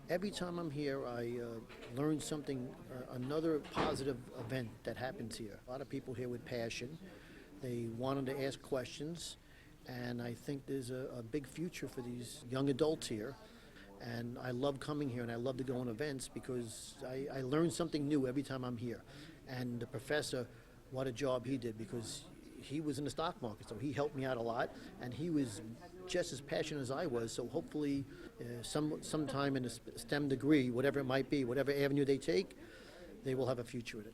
every time I'm here I learn something, another positive event that happens here. A lot of people here with passion. They wanted to ask questions, and I think there's a big future for these young adults here. And I love coming here, and I love to go on events because I learn something new every time I'm here. And the professor, what a job he did, because he was in the stock market, so he helped me out a lot, and he was just as passionate as I was. So hopefully sometime in a STEM degree, whatever it might be, whatever avenue they take, they will have a future with it.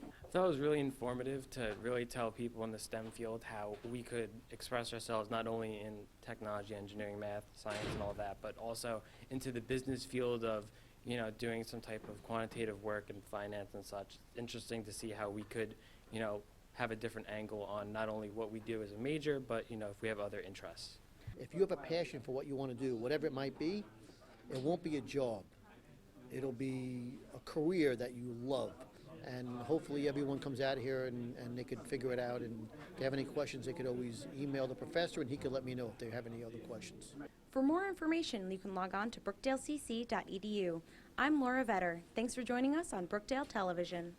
I thought it was really informative to really tell people in the STEM field how we could express ourselves not only in technology, engineering, math, science, and all that, but also into the business field of, you know, doing some type of quantitative work in finance and such. Interesting to see how we could, you know, have a different angle on not only what we do as a major, but, you know, if we have other interests. If you have a passion for what you want to do, whatever it might be, it won't be a job. It'll be a career that you love. And hopefully everyone comes out here and they could figure it out. And if they have any questions, they could always email the professor and he could let me know if they have any other questions. For more information, you can log on to brookdalecc.edu. I'm Laura Vetter. Thanks for joining us on Brookdale Television.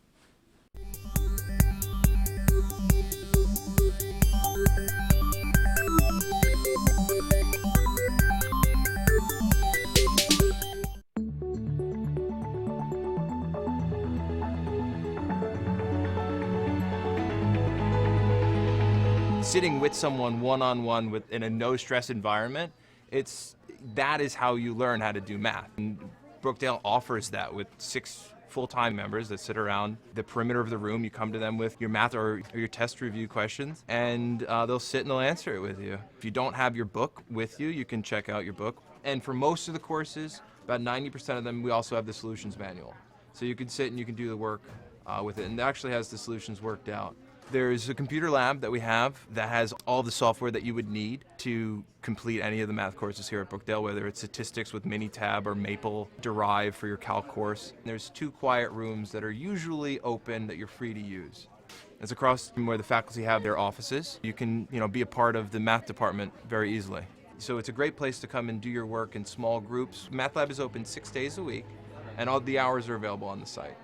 Sitting with someone one-on-one in a no-stress environment, that is how you learn how to do math. And Brookdale offers that with 6 full-time members that sit around the perimeter of the room. You come to them with your math or your test review questions, and they'll sit and they'll answer it with you. If you don't have your book with you, you can check out your book. And for most of the courses, about 90% of them, we also have the solutions manual. So you can sit and you can do the work with it, and it actually has the solutions worked out. There's a computer lab that we have that has all the software that you would need to complete any of the math courses here at Brookdale, whether it's statistics with Minitab or Maple Derive for your calc course. There's 2 quiet rooms that are usually open that you're free to use. It's across from where the faculty have their offices. You can, be a part of the math department very easily. So it's a great place to come and do your work in small groups. Math Lab is open 6 days a week, and all the hours are available on the site.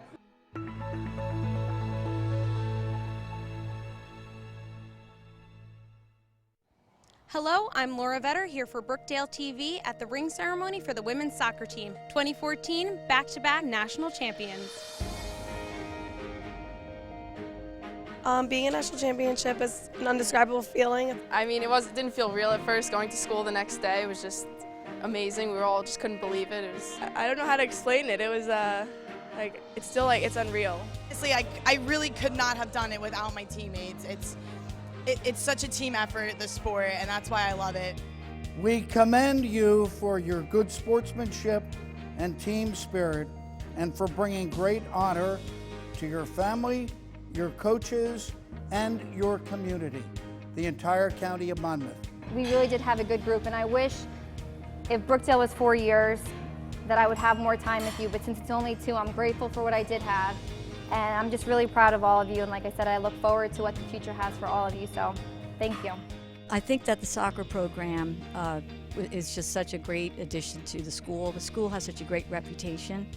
Hello, I'm Laura Vetter here for Brookdale TV at the ring ceremony for the women's soccer team, 2014 back-to-back national champions. Being a national championship is an indescribable feeling. I mean, it didn't feel real at first. Going to school the next day was just amazing. We all just couldn't believe it. I don't know how to explain it. It was it's unreal. Honestly, I really could not have done it without my teammates. It's such a team effort, the sport, and that's why I love it. We commend you for your good sportsmanship and team spirit, and for bringing great honor to your family, your coaches, and your community, the entire county of Monmouth. We really did have a good group, and I wish if Brookdale was 4 years that I would have more time with you, but since it's only 2, I'm grateful for what I did have. And I'm just really proud of all of you, and like I said, I look forward to what the future has for all of you, so thank you. I think that the soccer program is just such a great addition to the school. The school has such a great reputation.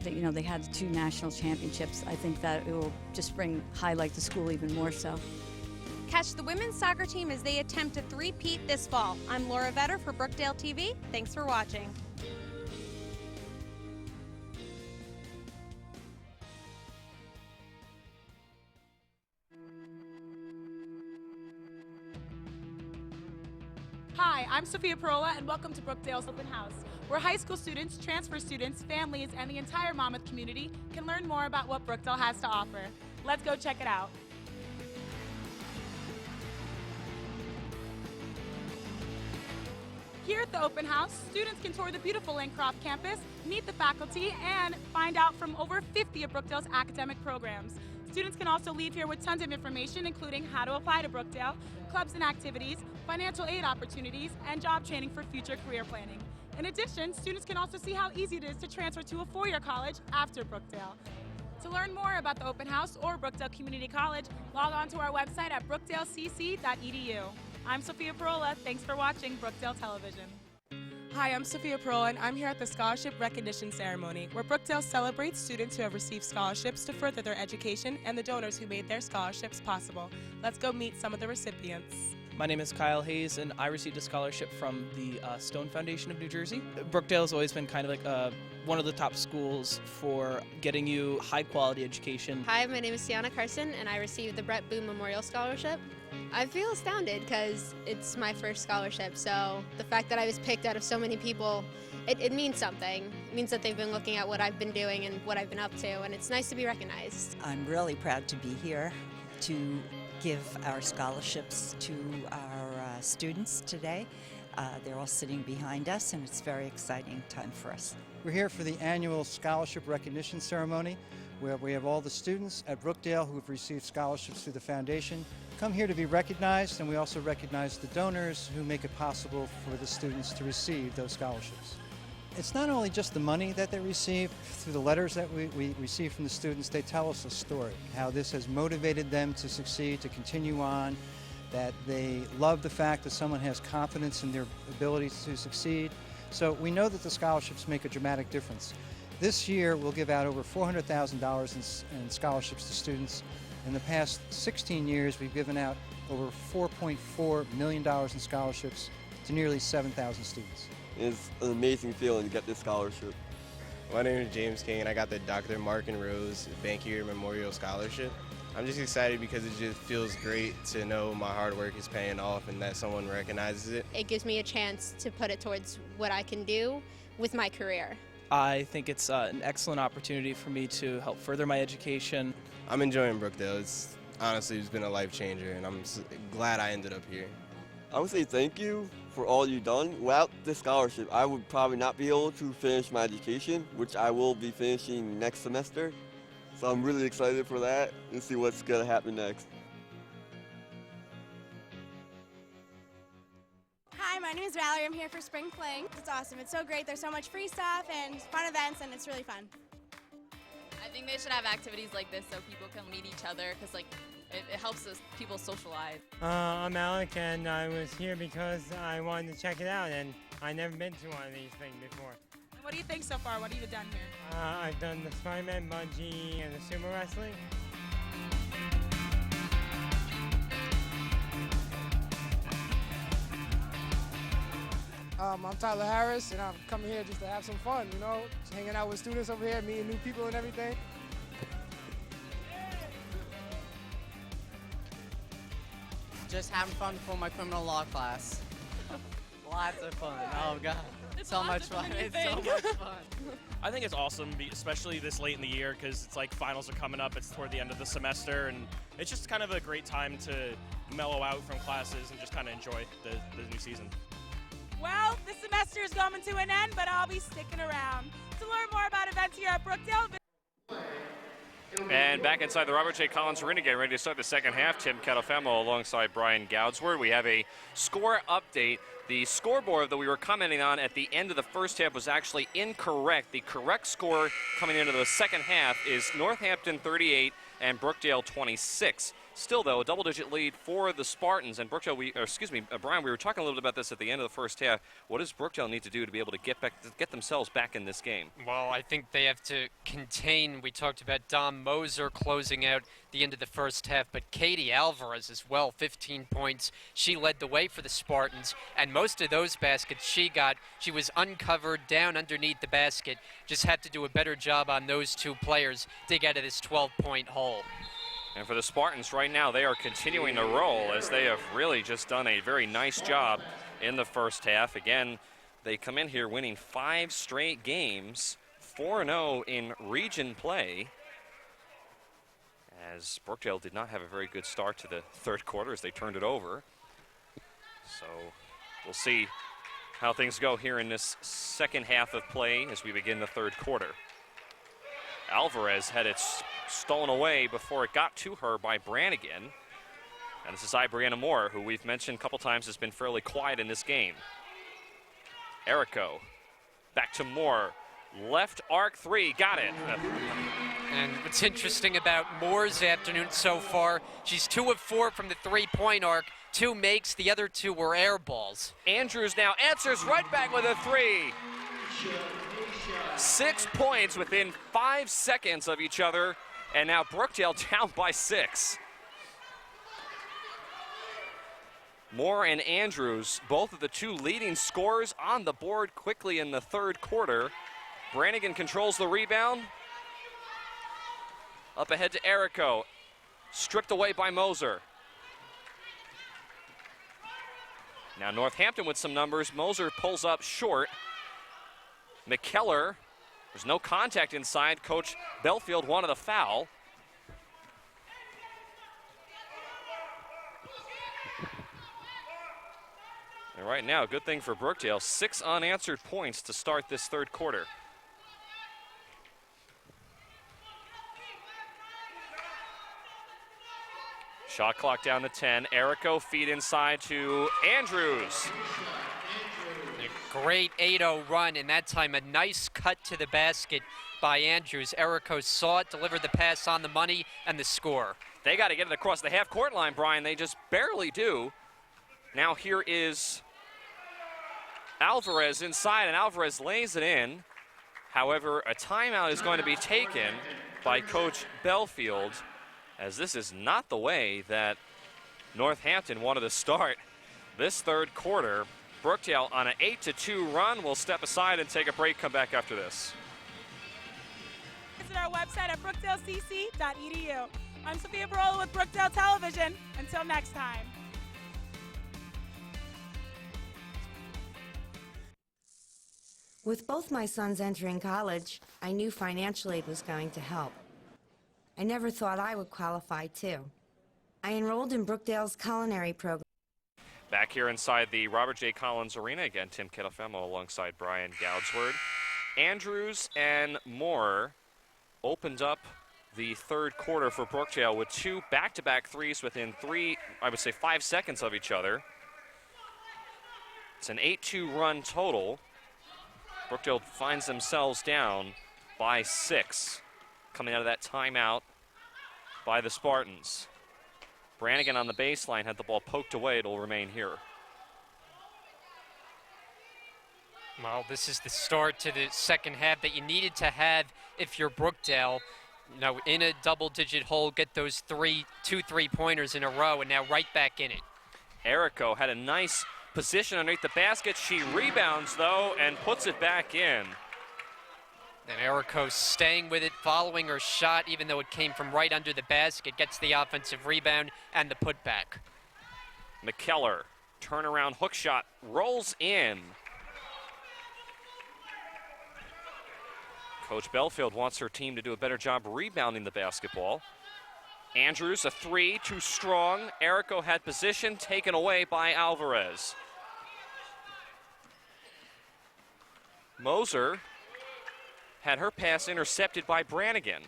That, they had 2 national championships. I think that it will just highlight the school even more so. Catch the women's soccer team as they attempt a three-peat this fall. I'm Laura Vetter for Brookdale TV. Thanks for watching. Hi, I'm Sophia Parola, and welcome to Brookdale's Open House, where high school students, transfer students, families, and the entire Monmouth community can learn more about what Brookdale has to offer. Let's go check it out. Here at the Open House, students can tour the beautiful Lincroft campus, meet the faculty, and find out from over 50 of Brookdale's academic programs. Students can also leave here with tons of information, including how to apply to Brookdale, clubs and activities, financial aid opportunities, and job training for future career planning. In addition, students can also see how easy it is to transfer to a 4-year college after Brookdale. To learn more about the Open House or Brookdale Community College, log on to our website at brookdalecc.edu. I'm Sophia Parola. Thanks for watching Brookdale Television. Hi, I'm Sophia Parola, and I'm here at the Scholarship Recognition Ceremony, where Brookdale celebrates students who have received scholarships to further their education and the donors who made their scholarships possible. Let's go meet some of the recipients. My name is Kyle Hayes, and I received a scholarship from the Stone Foundation of New Jersey. Brookdale has always been kind of like one of the top schools for getting you high-quality education. Hi, my name is Sienna Carson, and I received the Brett Boone Memorial Scholarship. I feel astounded because it's my first scholarship, so the fact that I was picked out of so many people, it means something. It means that they've been looking at what I've been doing and what I've been up to, and it's nice to be recognized. I'm really proud to be here to give our scholarships to our students today. They're all sitting behind us, and it's a very exciting time for us. We're here for the annual scholarship recognition ceremony. where we have all the students at Brookdale who have received scholarships through the foundation come here to be recognized, and we also recognize the donors who make it possible for the students to receive those scholarships. It's not only just the money that they receive. Through the letters that we receive from the students, they tell us a story, how this has motivated them to succeed, to continue on, that they love the fact that someone has confidence in their ability to succeed. So we know that the scholarships make a dramatic difference. This year we'll give out over $400,000 in scholarships to students. In the past 16 years we've given out over $4.4 million in scholarships to nearly 7,000 students. It's an amazing feeling to get this scholarship. My name is James King and I got the Dr. Mark and Rose Bankier Memorial Scholarship. I'm just excited because it just feels great to know my hard work is paying off and that someone recognizes it. It gives me a chance to put it towards what I can do with my career. I think it's an excellent opportunity for me to help further my education. I'm enjoying Brookdale. It's been a life changer and I'm glad I ended up here. I would say thank you for all you've done. Without this scholarship, I would probably not be able to finish my education, which I will be finishing next semester. So I'm really excited for that and see what's going to happen next. Hi, my name is Valerie. I'm here for Spring Fling. It's awesome. It's so great. There's so much free stuff and fun events, and it's really fun. I think they should have activities like this so people can meet each other, because it helps people socialize. I'm Alec, and I was here because I wanted to check it out, and I've never been to one of these things before. What do you think so far? What have you done here? I've done the Spider-Man bungee and the sumo wrestling. I'm Tyler Harris, and I'm coming here just to have some fun, you know, just hanging out with students over here, meeting new people and everything. Just having fun for my criminal law class. Lots of fun. Oh, God. It's so much fun. It's so much fun. I think it's awesome, especially this late in the year, because it's like finals are coming up. It's toward the end of the semester, and it's just kind of a great time to mellow out from classes and just kind of enjoy the new season. Well, the semester is coming to an end, but I'll be sticking around. To learn more about events here at Brookdale, and back inside the Robert J. Collins Arena, getting ready to start the second half. Tim Kettlefemo alongside Brian Goudsward. We have a score update. The scoreboard that we were commenting on at the end of the first half was actually incorrect. The correct score coming into the second half is Northampton 38 and Brookdale 26. Still, though, a double-digit lead for the Spartans. And Brookdale, Brian, we were talking a little bit about this at the end of the first half. What does Brookdale need to do to be able to get themselves back in this game? Well, I think they have to contain. We talked about Dom Moser closing out the end of the first half, but Katie Alvarez as well, 15 points. She led the way for the Spartans, and most of those baskets she was uncovered down underneath the basket. Just had to do a better job on those two players to get out of this 12-point hole. And for the Spartans right now, they are continuing to roll as they have really just done a very nice job in the first half. Again, they come in here winning 5 straight games, 4-0 in region play, as Brookdale did not have a very good start to the third quarter as they turned it over. So we'll see how things go here in this second half of play as we begin the third quarter. Alvarez had it stolen away before it got to her by Brannigan. And this is Brianna Moore, who we've mentioned a couple times has been fairly quiet in this game. Errico, back to Moore. Left arc three, got it. And what's interesting about Moore's afternoon so far, she's 2 of 4 from the three-point arc. 2 makes, the other 2 were air balls. Andrews now answers right back with a 3. 6 points within 5 seconds of each other, and now Brookdale down by 6. Moore and Andrews, both of the 2 leading scorers on the board quickly in the third quarter. Brannigan controls the rebound. Up ahead to Errico, stripped away by Moser. Now Northampton with some numbers. Moser pulls up short. McKellar, there's no contact inside. Coach Belfield wanted a foul. And right now, good thing for Brookdale, 6 unanswered points to start this third quarter. Shot clock down to 10. Errico feed inside to Andrews. A great 8-0 run, and that time a nice cut to the basket by Andrews. Errico saw it, delivered the pass on the money, and the score. They got to get it across the half-court line, Brian. They just barely do. Now here is Alvarez inside, and Alvarez lays it in. However, a timeout is going to be taken by Coach Belfield, as this is not the way that Northampton wanted to start this third quarter. Brookdale on an 8-2 run. We'll step aside and take a break, come back after this. Visit our website at brookdalecc.edu. I'm Sophia Barola with Brookdale Television. Until next time. With both my sons entering college, I knew financial aid was going to help. I never thought I would qualify, too. I enrolled in Brookdale's culinary program. Back here inside the Robert J. Collins Arena, again, Tim Kettlefemo alongside Brian Goudsward. Andrews and Moore opened up the third quarter for Brookdale with 2 back-to-back threes within 5 seconds of each other. It's an 8-2 run total. Brookdale finds themselves down by 6. Coming out of that timeout by the Spartans. Brannigan on the baseline had the ball poked away. It'll remain here. Well, this is the start to the second half that you needed to have if you're Brookdale. You know, in a double-digit hole, get those 2 3-pointers in a row, and now right back in it. Errico had a nice position underneath the basket. She rebounds, though, and puts it back in. And Errico staying with it, following her shot, even though it came from right under the basket, gets the offensive rebound and the putback. McKellar, turnaround hook shot, rolls in. Coach Belfield wants her team to do a better job rebounding the basketball. Andrews, a 3, too strong. Errico had position, taken away by Alvarez. Moser had her pass intercepted by Brannigan.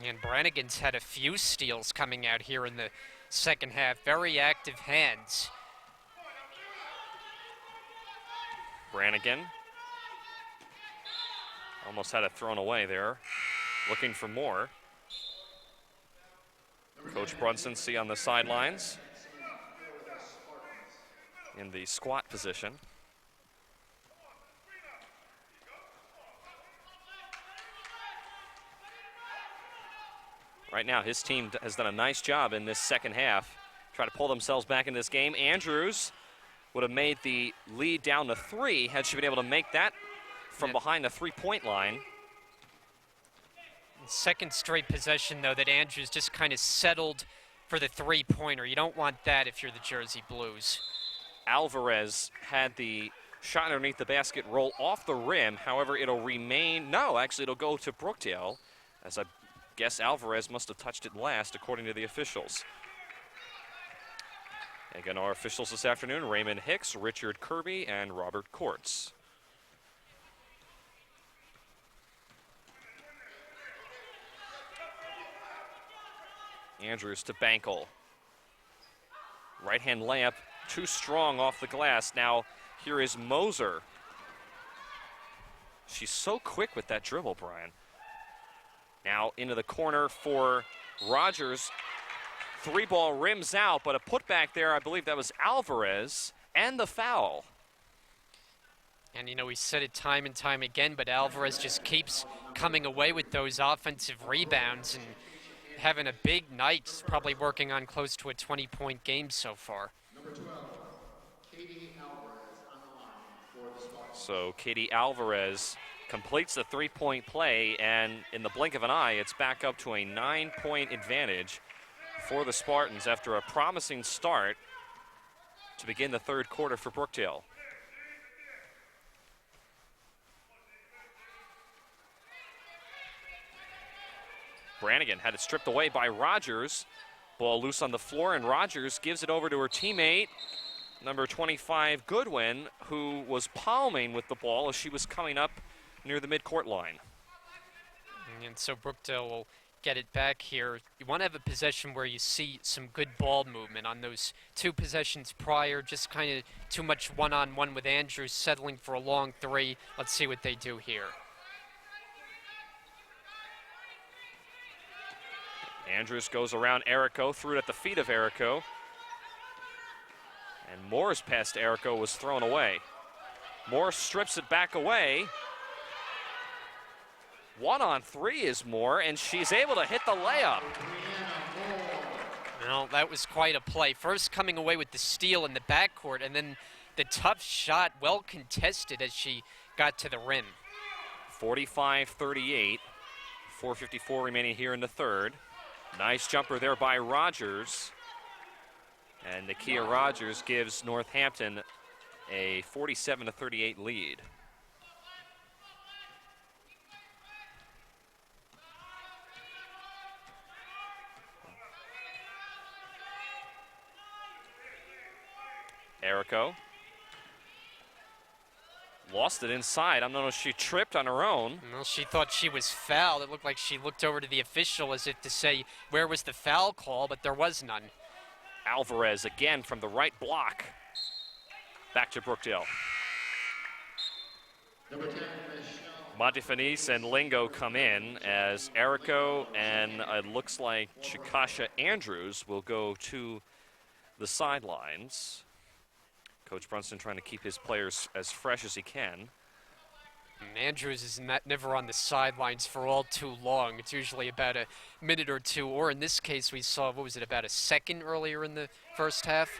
And Brannigan's had a few steals coming out here in the second half. Very active hands. Brannigan almost had it thrown away there. Looking for more. Coach Brunson see on the sidelines in the squat position. Right now, his team has done a nice job in this second half, try to pull themselves back in this game. Andrews would have made the lead down to 3 had she been able to make that from behind the 3-point line. Second straight possession, though, that Andrews just kind of settled for the 3-pointer. You don't want that if you're the Jersey Blues. Alvarez had the shot underneath the basket roll off the rim. However, it'll remain, no, actually it'll go to Brookdale, as I guess Alvarez must have touched it last, according to the officials. Again, our officials this afternoon, Raymond Hicks, Richard Kirby, and Robert Courts. Andrews to Bankel. Right-hand layup, too strong off the glass. Now, here is Moser. She's so quick with that dribble, Brian. Now into the corner for Rogers. 3-ball rims out, but a putback there, I believe that was Alvarez, and the foul. And, you know, we said it time and time again, but Alvarez just keeps coming away with those offensive rebounds and having a big night, probably working on close to a 20-point game so far. So Katie Alvarez completes the 3-point play, and in the blink of an eye, it's back up to a 9-point advantage for the Spartans after a promising start to begin the third quarter for Brookdale. Brannigan had it stripped away by Rogers. Ball loose on the floor, and Rogers gives it over to her teammate, number 25, Goodwin, who was palming with the ball as she was coming up near the midcourt line. And so Brookdale will get it back here. You want to have a possession where you see some good ball movement. On those 2 possessions prior, just kind of too much one-on-one with Andrews, settling for a long 3. Let's see what they do here. Andrews goes around Errico, threw it at the feet of Errico. And Moore's pass to Errico was thrown away. Moore strips it back away. 1-on-3 is Moore, and she's able to hit the layup. Well, that was quite a play. First coming away with the steal in the backcourt, and then the tough shot, well contested as she got to the rim. 45-38, 4:54 remaining here in the third. Nice jumper there by Rogers. And Nakia Rogers gives Northampton a 47-38 lead. Errico lost it inside. I don't know if she tripped on her own. Well, she thought she was fouled. It looked like she looked over to the official as if to say, where was the foul call, but there was none. Alvarez again from the right block. Back to Brookdale. Montefinice and Lingo come in as Errico and it looks like Chikasha Andrews will go to the sidelines. Coach Brunson trying to keep his players as fresh as he can. Andrews is never on the sidelines for all too long. It's usually about a minute or two, or in this case we saw, what was it, about a second earlier in the first half?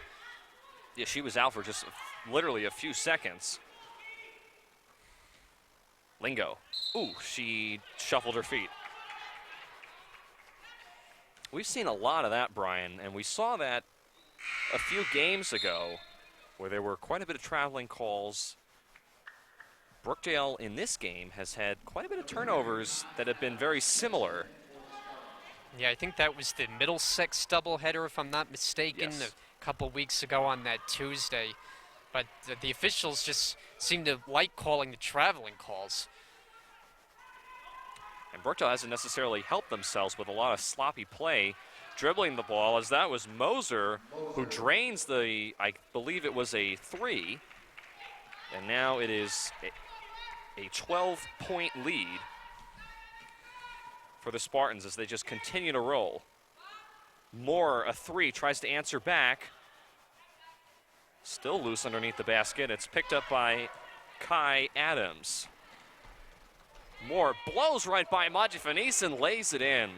Yeah, she was out for just literally a few seconds. Lingo. Ooh, she shuffled her feet. We've seen a lot of that, Brian, and we saw that a few games ago where there were quite a bit of traveling calls. Brookdale in this game has had quite a bit of turnovers that have been very similar. Yeah, I think that was the Middlesex doubleheader, if I'm not mistaken, Yes. a couple weeks ago on that Tuesday. But the officials just seem to like calling the traveling calls. And Brookdale hasn't necessarily helped themselves with a lot of sloppy play, dribbling the ball, as that was Moser who drains the, I believe it was a 3. And now it is a 12-point lead for the Spartans as they just continue to roll. Moore, a 3, tries to answer back. Still loose underneath the basket. It's picked up by Kai Adams. Moore blows right by Montefinice and lays it in.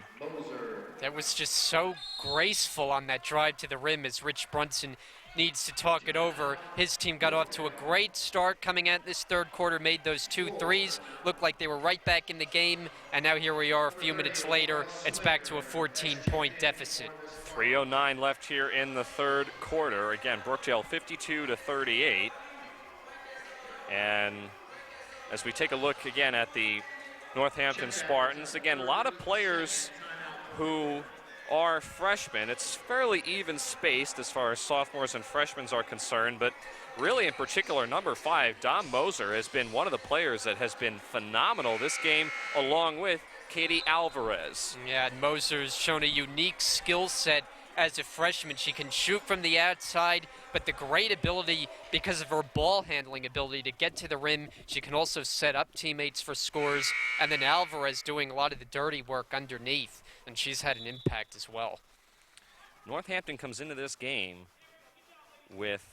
That was just so graceful on that drive to the rim as Rich Brunson needs to talk it over. His team got off to a great start coming at this third quarter, made those 2 threes, looked like they were right back in the game, and now here we are a few minutes later. It's back to a 14-point deficit. 3:09 left here in the third quarter. Again, Brookdale 52-38. And as we take a look again at the Northampton Spartans, again, a lot of players who are freshmen. It's fairly even spaced as far as sophomores and freshmen are concerned, but really in particular, number 5, Dom Moser, has been one of the players that has been phenomenal this game, along with Katie Alvarez. Yeah, and Moser's shown a unique skill set as a freshman. She can shoot from the outside, but the great ability, because of her ball handling ability, to get to the rim. She can also set up teammates for scores, and then Alvarez doing a lot of the dirty work underneath, and she's had an impact as well. Northampton comes into this game with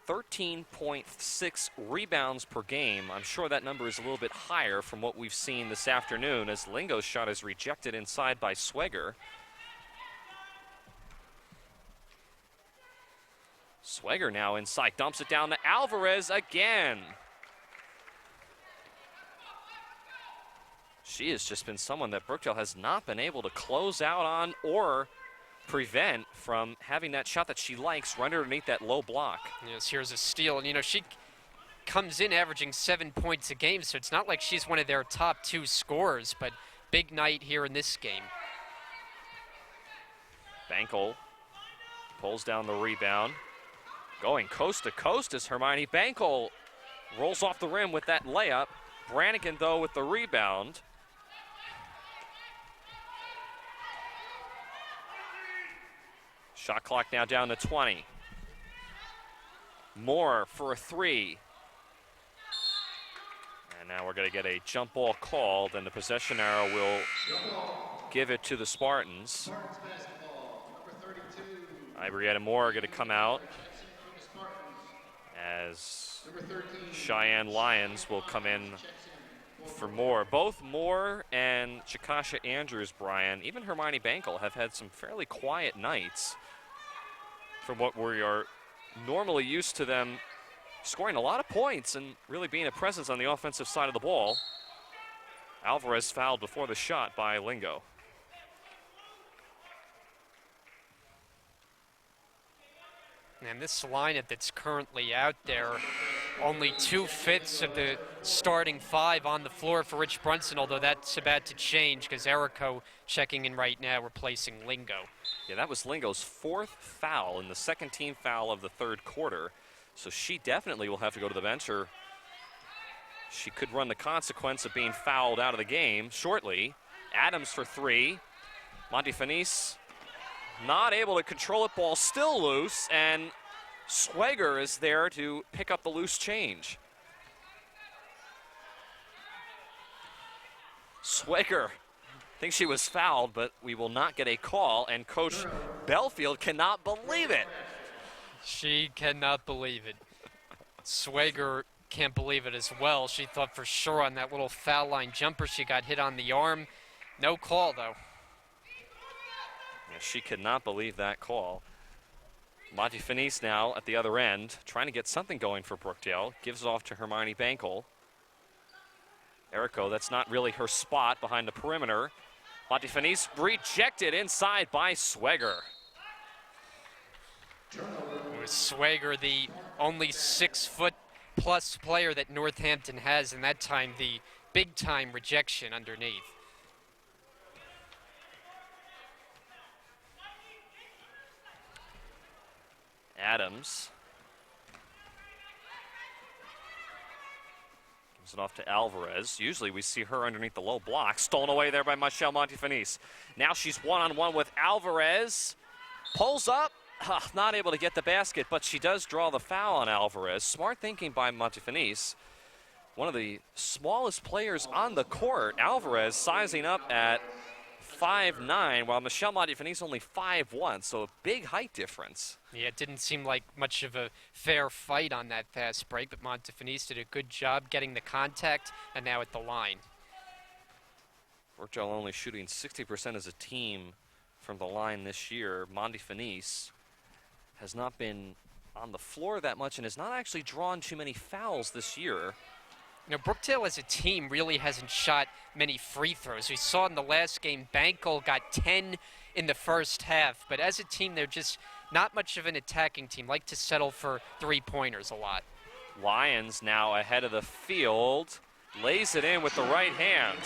13.6 rebounds per game. I'm sure that number is a little bit higher from what we've seen this afternoon, as Lingo's shot is rejected inside by Swegger. Swegger now inside, dumps it down to Alvarez again. She has just been someone that Brookdale has not been able to close out on or prevent from having that shot that she likes right underneath that low block. Yes, here's a steal, and you know, she comes in averaging 7 points a game, so it's not like she's one of their top 2 scorers, but big night here in this game. Bankel pulls down the rebound. Going coast to coast is Hermione Bankel. Rolls off the rim with that layup. Brannigan, though, with the rebound. Shot clock now down to 20. Moore for a 3. And now we're going to get a jump ball called, and the possession arrow will give it to the Spartans. Ibrietta Moore are going to come out as Cheyenne Lyons will come in for Moore. Both Moore and Chakasha Andrews, Brian, even Hermione Bankel have had some fairly quiet nights from what we are normally used to them scoring a lot of points and really being a presence on the offensive side of the ball. Alvarez fouled before the shot by Lingo. And this lineup that's currently out there, only 2/5 of the starting 5 on the floor for Rich Brunson, although that's about to change because Erico checking in right now, replacing Lingo. Yeah, that was Lingo's 4th foul and the second team foul of the 3rd quarter. So she definitely will have to go to the bench, or she could run the consequence of being fouled out of the game shortly. Adams for 3. Montefinis not able to control it, ball still loose, and Swager is there to pick up the loose change. Swager thinks she was fouled, but we will not get a call, and Coach Belfield cannot believe it. She cannot believe it. Swager can't believe it as well. She thought for sure on that little foul line jumper she got hit on the arm. No call, though. Yeah, she could not believe that call. Montefinis now at the other end, trying to get something going for Brookdale. Gives it off to Hermione Bankel. Erico, that's not really her spot behind the perimeter. Montefinis rejected inside by Swager. Swager, the only 6-foot-plus player that Northampton has, and that time the big-time rejection underneath. Adams gives it off to Alvarez. Usually we see her underneath the low block. Stolen away there by Michelle Montefinis. Now she's one-on-one with Alvarez. Pulls up. Not able to get the basket, but she does draw the foul on Alvarez. Smart thinking by Montefinis. One of the smallest players on the court. Alvarez sizing up at 5'9", while Michelle Montefinis only 5'1", so a big height difference. Yeah, it didn't seem like much of a fair fight on that fast break, but Montefinis did a good job getting the contact, and now at the line. Brookdale only shooting 60% as a team from the line this year. Montefinis has not been on the floor that much and has not actually drawn too many fouls this year. You know, Brookdale as a team really hasn't shot many free throws. We saw in the last game, Bankel got 10 in the first half, but as a team, they're just not much of an attacking team, like to settle for three-pointers a lot. Lyons now ahead of the field, lays it in with the right hand.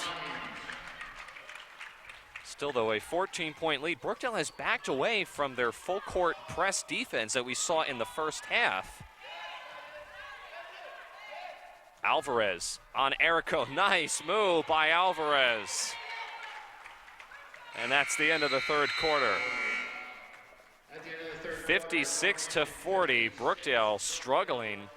Still, though, a 14-point lead. Brookdale has backed away from their full-court press defense that we saw in the first half. Alvarez on Erico. Nice move by Alvarez. And that's the end of the third quarter. 56-40. Brookdale struggling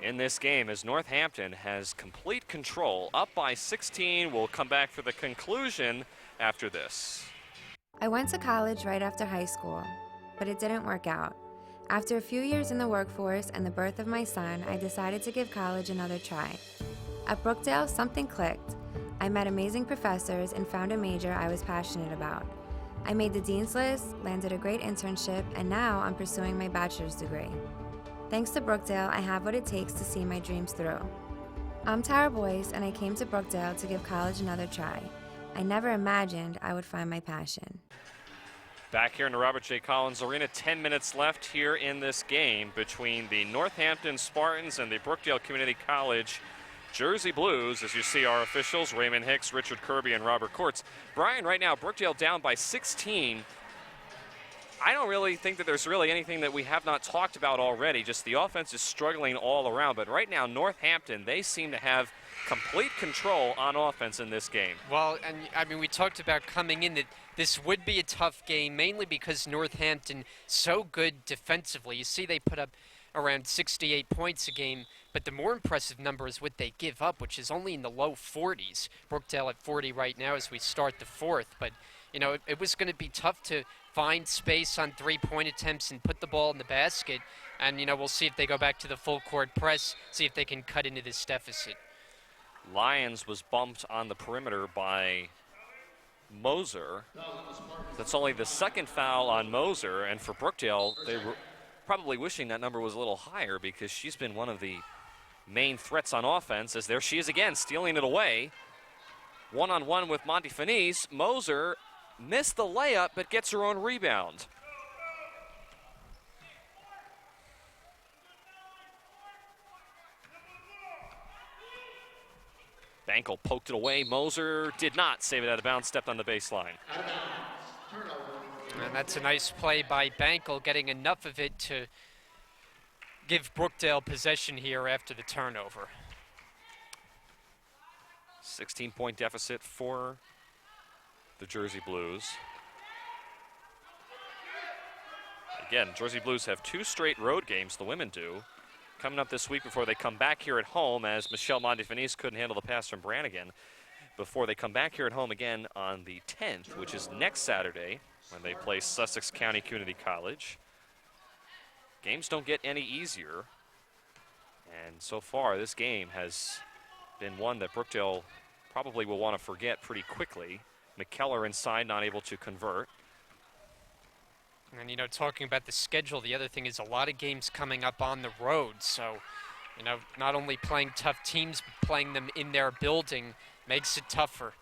in this game as Northampton has complete control. Up by 16. We'll come back for the conclusion after this. I went to college right after high school, but it didn't work out. After a few years in the workforce and the birth of my son, I decided to give college another try. At Brookdale, something clicked. I met amazing professors and found a major I was passionate about. I made the dean's list, landed a great internship, and now I'm pursuing my bachelor's degree. Thanks to Brookdale, I have what it takes to see my dreams through. I'm Tara Boyce, and I came to Brookdale to give college another try. I never imagined I would find my passion. Back here in the Robert J. Collins Arena, 10 minutes left here in this game between the Northampton Spartans and the Brookdale Community College Jersey Blues. As you see our officials, Raymond Hicks, Richard Kirby, and Robert Courts. Brian, right now, Brookdale down by 16. I don't really think that there's really anything that we have not talked about already. Just the offense is struggling all around. But right now, Northampton, they seem to have complete control on offense in this game. Well, and I mean, we talked about coming in that this would be a tough game, mainly because Northampton so good defensively. You see they put up around 68 points a game, but the more impressive number is what they give up, which is only in the low 40s. Brookdale at 40 right now as we start the fourth. But, you know, it was going to be tough to find space on three-point attempts and put the ball in the basket. And, you know, we'll see if they go back to the full court press, see if they can cut into this deficit. Lyons was bumped on the perimeter by Moser. That's only the second foul on Moser, and for Brookdale, they were probably wishing that number was a little higher because she's been one of the main threats on offense, as there she is again, stealing it away. One-on-one with Montefinis. Moser missed the layup, but gets her own rebound. Bankel poked it away. Moser did not save it out of bounds, stepped on the baseline. And that's a nice play by Bankel, getting enough of it to give Brookdale possession here after the turnover. 16-point deficit for the Jersey Blues. Again, Jersey Blues have 2 straight road games, the women do, coming up this week before they come back here at home, as Michelle Montefinis couldn't handle the pass from Brannigan, before they come back here at home again on the 10th, which is next Saturday, when they play Sussex County Community College. Games don't get any easier, and so far this game has been one that Brookdale probably will want to forget pretty quickly. McKellar inside, not able to convert. And, you know, talking about the schedule, the other thing is a lot of games coming up on the road. So, you know, not only playing tough teams, but playing them in their building makes it tougher.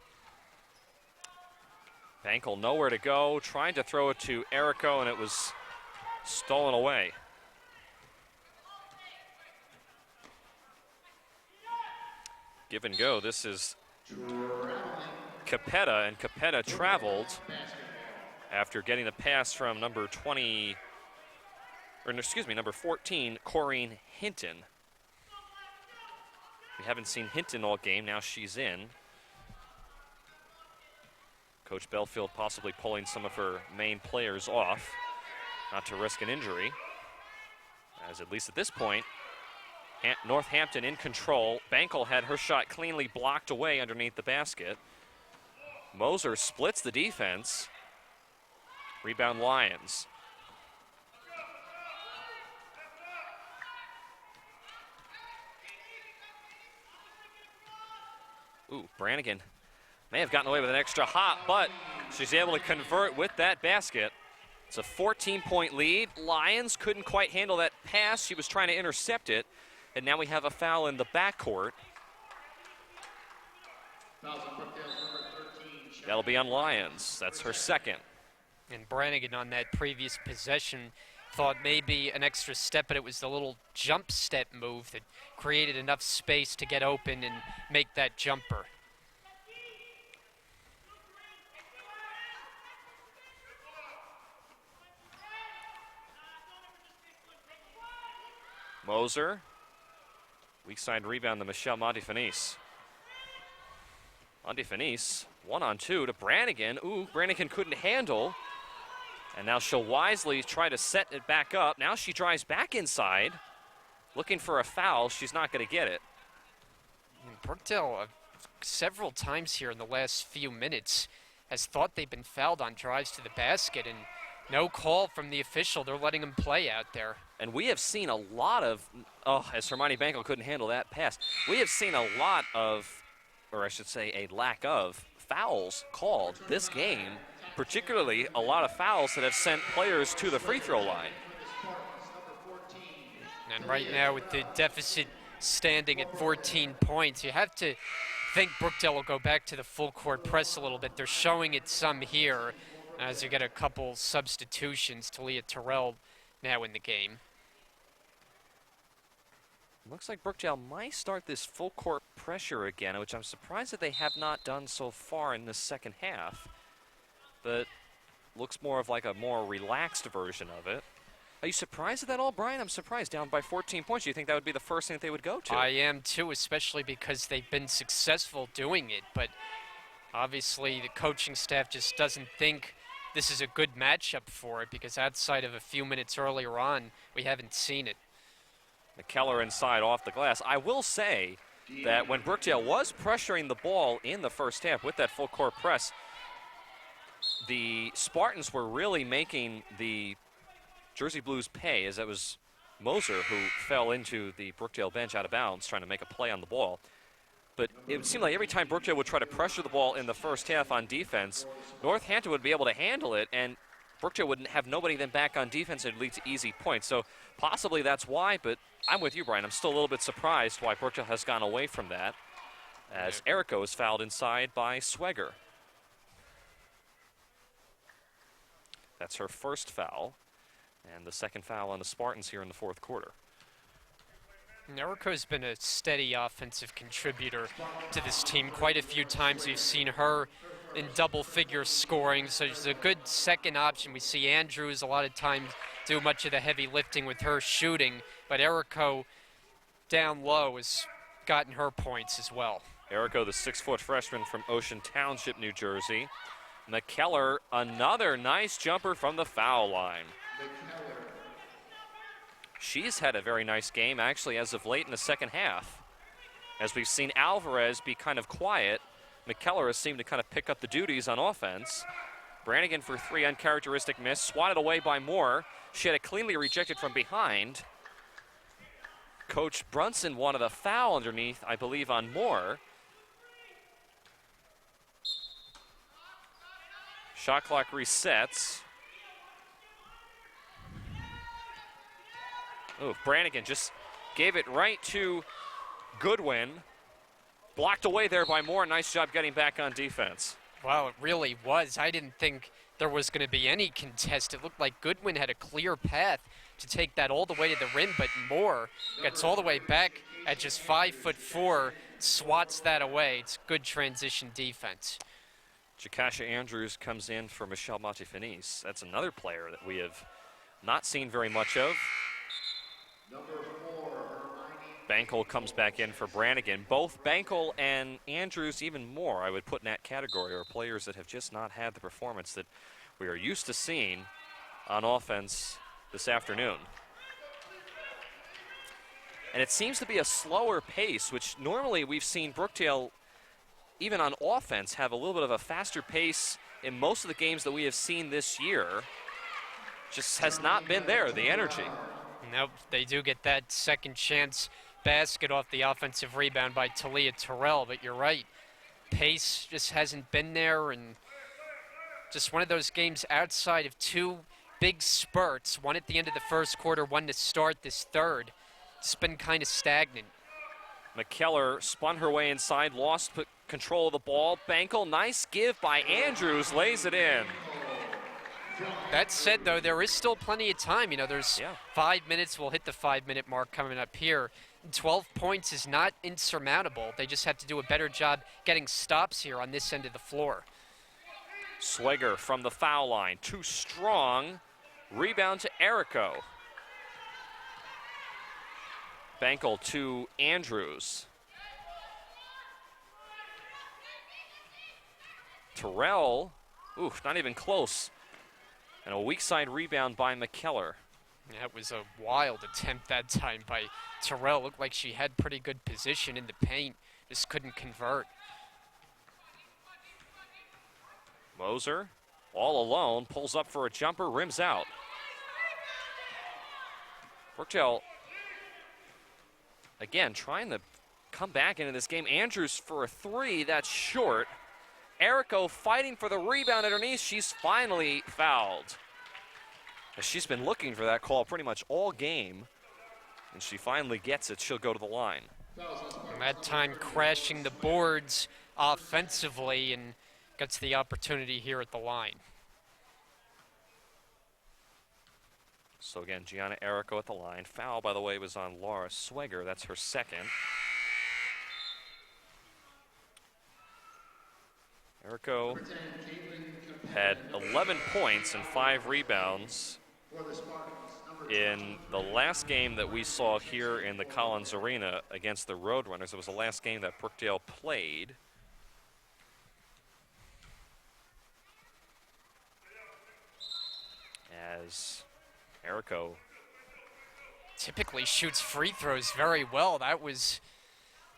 Bankel nowhere to go, trying to throw it to Erico, and it was stolen away. Give and go. This is Capetta, and Capetta traveled after getting the pass from number 14, Corrine Hinton. We haven't seen Hinton all game. Now she's in. Coach Belfield possibly pulling some of her main players off, not to risk an injury, as at least at this point, Northampton in control. Bankel had her shot cleanly blocked away underneath the basket. Moser splits the defense. Rebound Lions. Ooh, Brannigan may have gotten away with an extra hop, but she's able to convert with that basket. It's a 14-point lead. Lions couldn't quite handle that pass. She was trying to intercept it, and now we have a foul in the backcourt. That'll be on Lions. That's her second. And Brannigan on that previous possession thought maybe an extra step, but it was the little jump step move that created enough space to get open and make that jumper. Moser. Weak side rebound to Michelle Montefinis. Montefinis, 1-on-2 to Brannigan. Ooh, Brannigan couldn't handle. And now she'll wisely try to set it back up. Now she drives back inside, looking for a foul. She's not going to get it. And Brookdale, several times here in the last few minutes, has thought they've been fouled on drives to the basket, and no call from the official. They're letting them play out there. And we have seen a lot of, as Hermione Bankel couldn't handle that pass, we have seen a lot of, or I should say a lack of, fouls called this game, particularly a lot of fouls that have sent players to the free throw line. And right now with the deficit standing at 14 points, you have to think Brookdale will go back to the full court press a little bit. They're showing it some here as you get a couple substitutions. Talia Terrell now in the game. Looks like Brookdale might start this full court pressure again, which I'm surprised that they have not done so far in this second half. But looks more of like a more relaxed version of it. Are you surprised at that all, Brian? I'm surprised. Down by 14 points. Do you think that would be the first thing that they would go to? I am too, especially because they've been successful doing it. But obviously the coaching staff just doesn't think this is a good matchup for it, because outside of a few minutes earlier on, we haven't seen it. McKellar inside off the glass. I will say that when Brookdale was pressuring the ball in the first half with that full court press, the Spartans were really making the Jersey Blues pay, as it was Moser who fell into the Brookdale bench out of bounds trying to make a play on the ball. But it seemed like every time Brookdale would try to pressure the ball in the first half on defense, Northampton would be able to handle it, and Brookdale would have nobody then back on defense. It would lead to easy points. So possibly that's why, but I'm with you, Brian. I'm still a little bit surprised why Brookdale has gone away from that, as Erico is fouled inside by Swegger. That's her first foul, and the second foul on the Spartans here in the fourth quarter. Erico's been a steady offensive contributor to this team. Quite a few times we've seen her in double-figure scoring, so she's a good second option. We see Andrews a lot of times do much of the heavy lifting with her shooting, but Erico down low has gotten her points as well. Erico, the 6-foot freshman from Ocean Township, New Jersey. McKellar, another nice jumper from the foul line. She's had a very nice game, actually, as of late in the second half. As we've seen Alvarez be kind of quiet, McKellar has seemed to kind of pick up the duties on offense. Brannigan for three, uncharacteristic miss, swatted away by Moore. She had it cleanly rejected from behind. Coach Brunson wanted a foul underneath, I believe, on Moore. Shot clock resets. Oh, Brannigan just gave it right to Goodwin. Blocked away there by Moore. Nice job getting back on defense. Wow, it really was. I didn't think there was going to be any contest. It looked like Goodwin had a clear path to take that all the way to the rim, but Moore gets all the way back at just 5'4", swats that away. It's good transition defense. Jakasha Andrews comes in for Michelle Montefinis. That's another player that we have not seen very much of. Bankel comes back in for Brannigan. Both Bankel and Andrews, even more, I would put in that category, are players that have just not had the performance that we are used to seeing on offense this afternoon. And it seems to be a slower pace, which normally we've seen Brookdale, even on offense, have a little bit of a faster pace in most of the games that we have seen this year. Just has not been there, the energy. Nope, they do get that second chance basket off the offensive rebound by Talia Terrell, but you're right. Pace just hasn't been there, and just one of those games outside of two big spurts, one at the end of the first quarter, one to start this third. It's been kind of stagnant. McKellar spun her way inside, lost control of the ball. Bankel, nice give by Andrews, lays it in. That said, though, there is still plenty of time. You know, there's 5 minutes. We'll hit the 5-minute mark coming up here. 12 points is not insurmountable. They just have to do a better job getting stops here on this end of the floor. Swegger from the foul line, too strong. Rebound to Erico. Bankel to Andrews. Terrell, not even close. And a weak side rebound by McKellar. That was a wild attempt that time by Terrell. Looked like she had pretty good position in the paint, just couldn't convert. Moser, all alone, pulls up for a jumper, rims out. Brookdale, again, trying to come back into this game. Andrews for a three, that's short. Erico fighting for the rebound underneath. She's finally fouled. She's been looking for that call pretty much all game, and she finally gets it. She'll go to the line. And that time crashing the boards offensively and gets the opportunity here at the line. So again, Gianna Erico at the line. Foul, by the way, was on Laura Swegger. That's her second. Erico had 11 points and 5 rebounds in the last game that we saw here in the Collins Arena against the Roadrunners. It was the last game that Brookdale played. As Erico typically shoots free throws very well. That was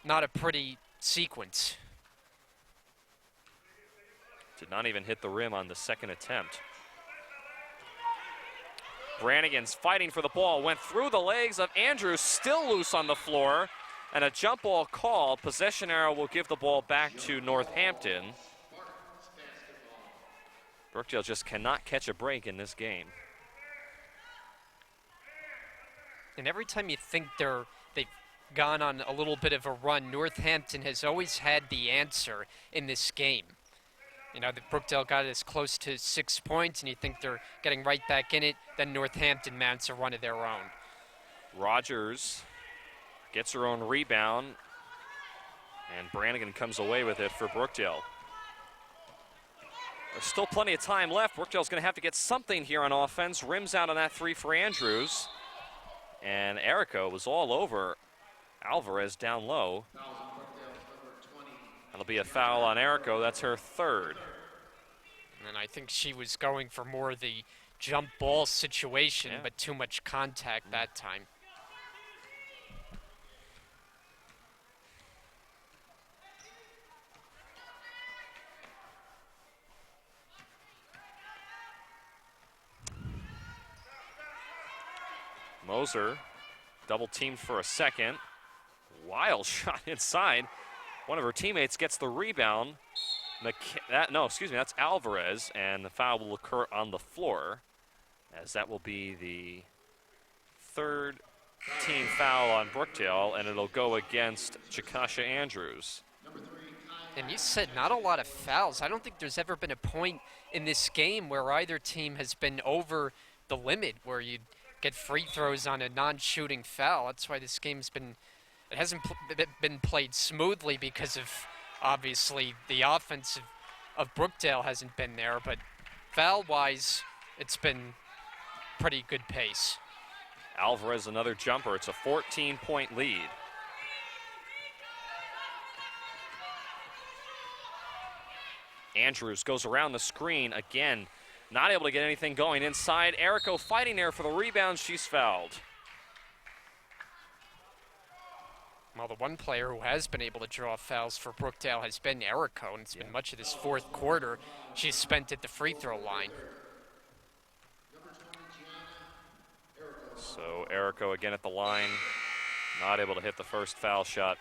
not a pretty sequence. Did not even hit the rim on the second attempt. Brannigan's fighting for the ball, went through the legs of Andrews, still loose on the floor, and a jump ball called. Possession arrow will give the ball back to Northampton. Brookdale just cannot catch a break in this game. And every time you think they've gone on a little bit of a run, Northampton has always had the answer in this game. You know, the Brookdale got as close to 6 points, and you think they're getting right back in it. Then Northampton mounts a run of their own. Rogers gets her own rebound, and Brannigan comes away with it for Brookdale. There's still plenty of time left. Brookdale's going to have to get something here on offense. Rims out on that three for Andrews. And Erico was all over Alvarez down low. That'll be a foul on Erico. That's her third. And I think she was going for more of the jump ball situation, but too much contact that time. Moser double teamed for a second. Wild shot inside. One of her teammates gets the rebound. That's Alvarez, and the foul will occur on the floor, as that will be the third team foul on Brookdale, and it'll go against Chakasha Andrews. And you said not a lot of fouls. I don't think there's ever been a point in this game where either team has been over the limit where you'd get free throws on a non-shooting foul. That's why this game's it hasn't been played smoothly because of, obviously, the offense of Brookdale hasn't been there, but foul-wise, it's been pretty good pace. Alvarez, another jumper. It's a 14-point lead. Andrews goes around the screen again, not able to get anything going inside. Erico fighting there for the rebound. She's fouled. Well, the one player who has been able to draw fouls for Brookdale has been Erico, and it's been much of this fourth quarter she's spent at the free throw line. So Erico again at the line, not able to hit the first foul shot.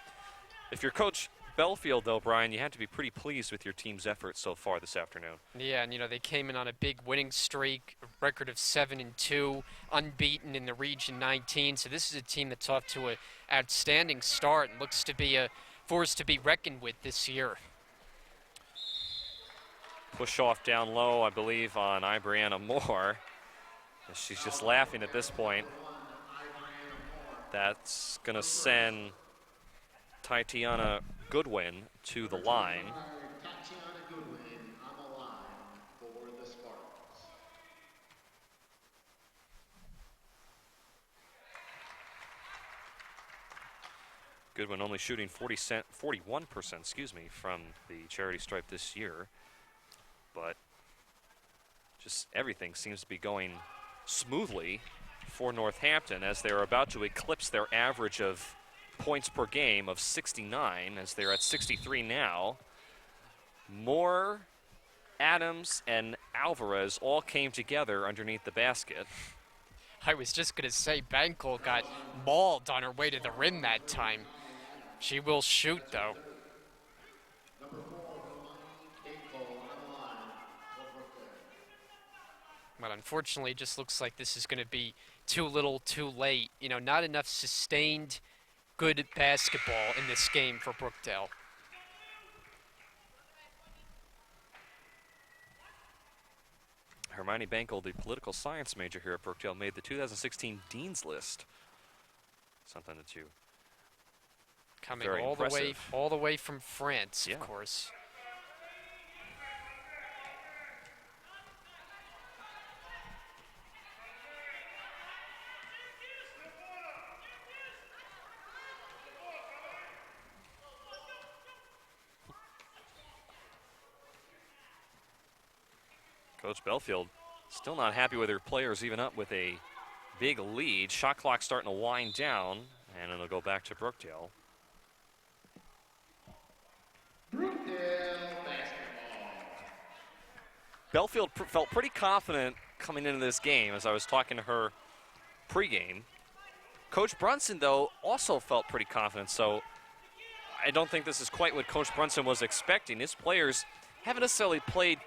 If you're Coach Belfield, though, Brian, you have to be pretty pleased with your team's effort so far this afternoon. Yeah, and they came in on a big winning streak, a record of 7-2, unbeaten in the Region 19. So this is a team that's off to an outstanding start and looks to be a force to be reckoned with this year. Push off down low, I believe, on Ibriana Moore. She's just laughing at this point. That's going to send Tatiana Goodwin to the line. Goodwin only shooting 41% from the charity stripe this year, but just everything seems to be going smoothly for Northampton as they're about to eclipse their average of points per game of 69, as they're at 63 now. Moore, Adams, and Alvarez all came together underneath the basket. I was just going to say Bankel got mauled on her way to the rim that time. She will shoot, though. But unfortunately, it just looks like this is going to be too little, too late. Not enough sustained good basketball in this game for Brookdale. Hermione Bankel, the political science major here at Brookdale, made the 2016 Dean's List. Something that you coming very all impressive. the way from France, of course. Coach Belfield still not happy with her players, even up with a big lead. Shot clock starting to wind down, and it'll go back to Brookdale. Belfield felt pretty confident coming into this game as I was talking to her pregame. Coach Brunson, though, also felt pretty confident, so I don't think this is quite what Coach Brunson was expecting. His players haven't necessarily played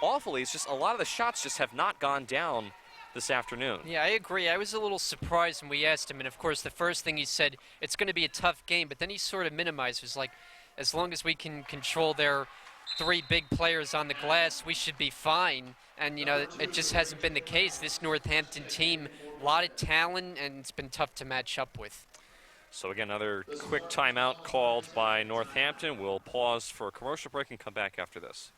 awfully. It's just a lot of the shots just have not gone down this afternoon. Yeah, I agree. I was a little surprised when we asked him, and of course the first thing he said, it's going to be a tough game, but then he sort of minimized. It was like, as long as we can control their 3 big players on the glass, we should be fine. And, you know, it just hasn't been the case. This Northampton team, a lot of talent, and it's been tough to match up with. So again, another quick timeout called by Northampton. We'll pause for a commercial break and come back after this.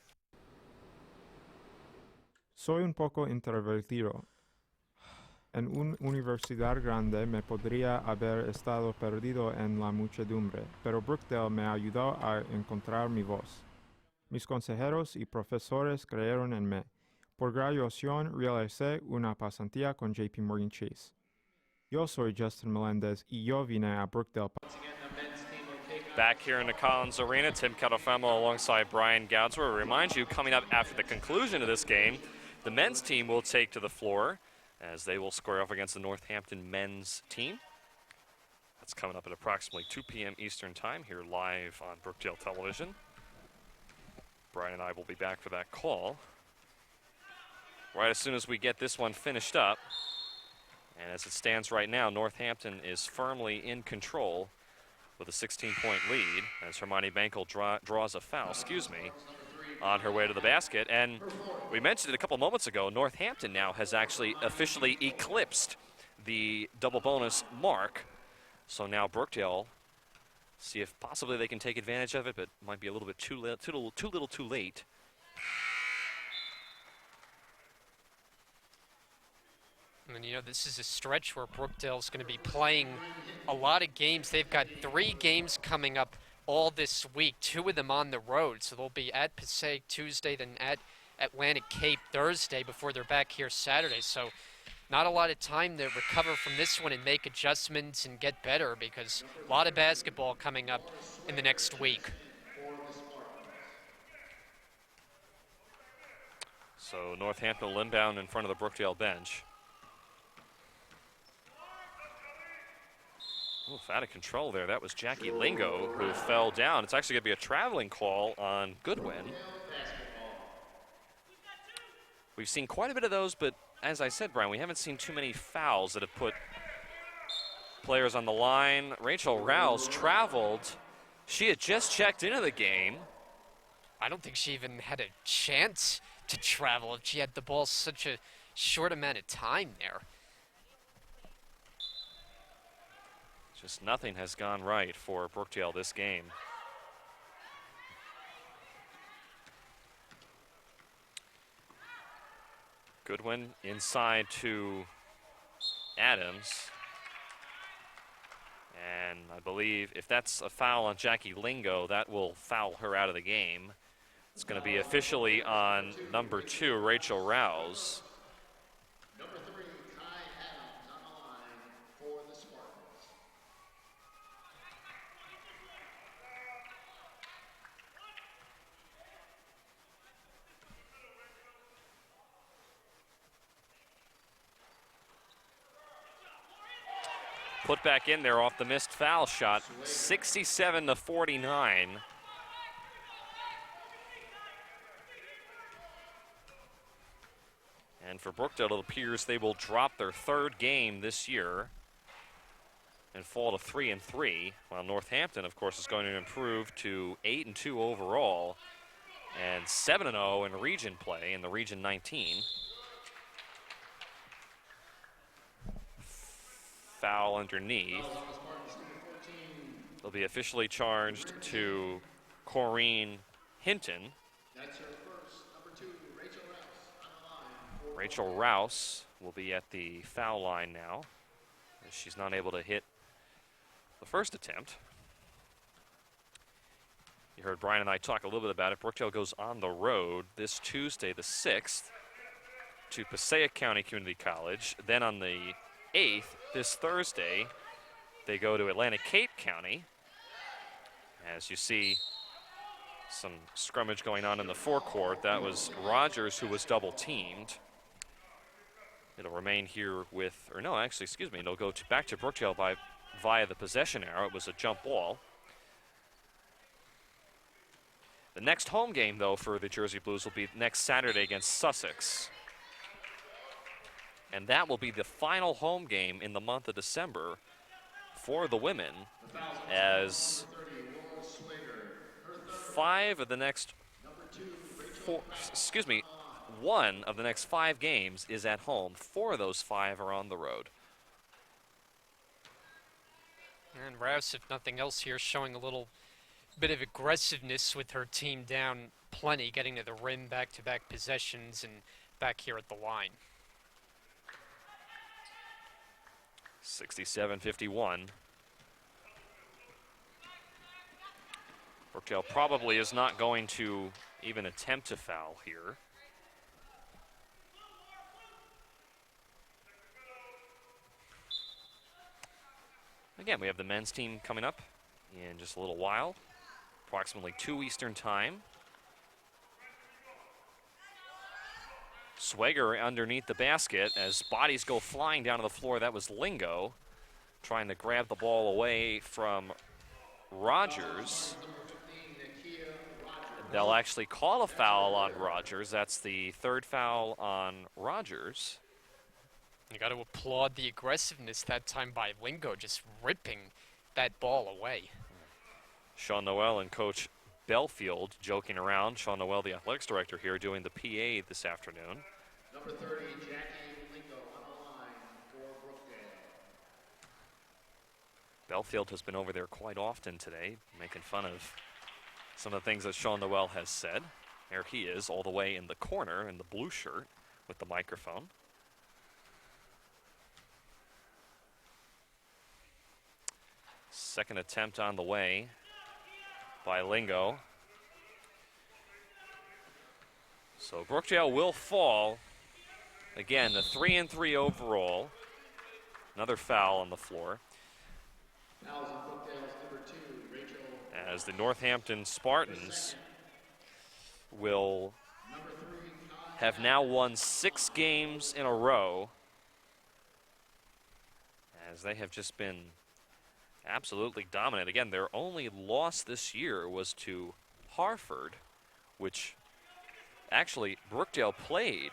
Soy un poco introvertido. En una universidad grande me podría haber estado perdido en la muchedumbre, pero Brookdale me ayudó a encontrar mi voz. Mis consejeros y profesores creyeron en mí. Por graduación realicé una pasantía con JP Morgan Chase. Yo soy Justin Melendez y yo vine a Brookdale. Back here in the Collins Arena, Tim Catalfemo alongside Brian Goudsworth. Remind you, coming up after the conclusion of this game, the men's team will take to the floor as they will square off against the Northampton men's team. That's coming up at approximately 2 p.m. Eastern Time here live on Brookdale Television. Brian and I will be back for that call right as soon as we get this one finished up. And as it stands right now, Northampton is firmly in control with a 16-point lead as Hermione Bankel draws a foul, on her way to the basket. And we mentioned it a couple moments ago, Northampton now has actually officially eclipsed the double bonus mark. So now Brookdale, see if possibly they can take advantage of it, but might be a little bit too late. And you know, this is a stretch where Brookdale's going to be playing a lot of games. They've got 3 games coming up all this week, 2 of them on the road. So they'll be at Passaic Tuesday, then at Atlantic Cape Thursday before they're back here Saturday. So not a lot of time to recover from this one and make adjustments and get better, because a lot of basketball coming up in the next week. So Northampton will inbound in front of the Brookdale bench. Oof, out of control there. That was Jackie Lingo who fell down. It's actually going to be a traveling call on Goodwin. We've seen quite a bit of those, but as I said, Brian, we haven't seen too many fouls that have put players on the line. Rachel Rouse traveled. She had just checked into the game. I don't think she even had a chance to travel if she had the ball such a short amount of time there. Just nothing has gone right for Brookdale this game. Goodwin inside to Adams. And I believe if that's a foul on Jackie Lingo, that will foul her out of the game. It's going to be officially on number 2, Rachel Rouse. Number 3, Kai Adams on the line for the Spartans. Put back in there off the missed foul shot, 67-49. And for Brookdale, it appears they will drop their 3rd game this year and fall to 3-3, while Northampton, of course, is going to improve to 8-2 overall and 7-0 in region play in the Region 19. Foul underneath. They'll be officially charged to Corrine Hinton. That's her first, number 2, Rachel Rouse on the line. Rachel Rouse will be at the foul line now, as she's not able to hit the first attempt. You heard Brian and I talk a little bit about it. Brookdale goes on the road this Tuesday, the 6th, to Passaic County Community College. Then on the 8th, this Thursday, they go to Atlantic Cape County. As you see, some scrummage going on in the forecourt. That was Rogers who was double teamed. It'll remain here with, or no, actually, excuse me, it'll go back to Brookdale via the possession arrow. It was a jump ball. The next home game, though, for the Jersey Blues will be next Saturday against Sussex. And that will be the final home game in the month of December for the women, as 5 of the next 4, excuse me, 1 of the next 5 games is at home. 4 of those 5 are on the road. And Rouse, if nothing else here, showing a little bit of aggressiveness with her team down plenty, getting to the rim, back-to-back possessions, and back here at the line. 67-51. Brookdale probably is not going to even attempt to foul here. Again, we have the men's team coming up in just a little while, approximately 2 Eastern time. Swager underneath the basket as bodies go flying down to the floor. That was Lingo trying to grab the ball away from Rogers. They'll actually call a foul on Rogers. That's the 3rd foul on Rogers. You got to applaud the aggressiveness that time by Lingo, just ripping that ball away. Sean Noel and Coach Belfield joking around. Sean Noel, the athletics director here, doing the PA this afternoon. Number 30, Jackie Lingo on the line for Brookdale. Belfield has been over there quite often today, making fun of some of the things that Sean Noel has said. There he is, all the way in the corner in the blue shirt with the microphone. Second attempt on the way by Lingo. So Brookdale will fall. Again, the 3-3 overall. Another foul on the floor. As the Northampton Spartans will have now won 6 games in a row, as they have just been absolutely dominant. Again, their only loss this year was to Harford, which actually Brookdale played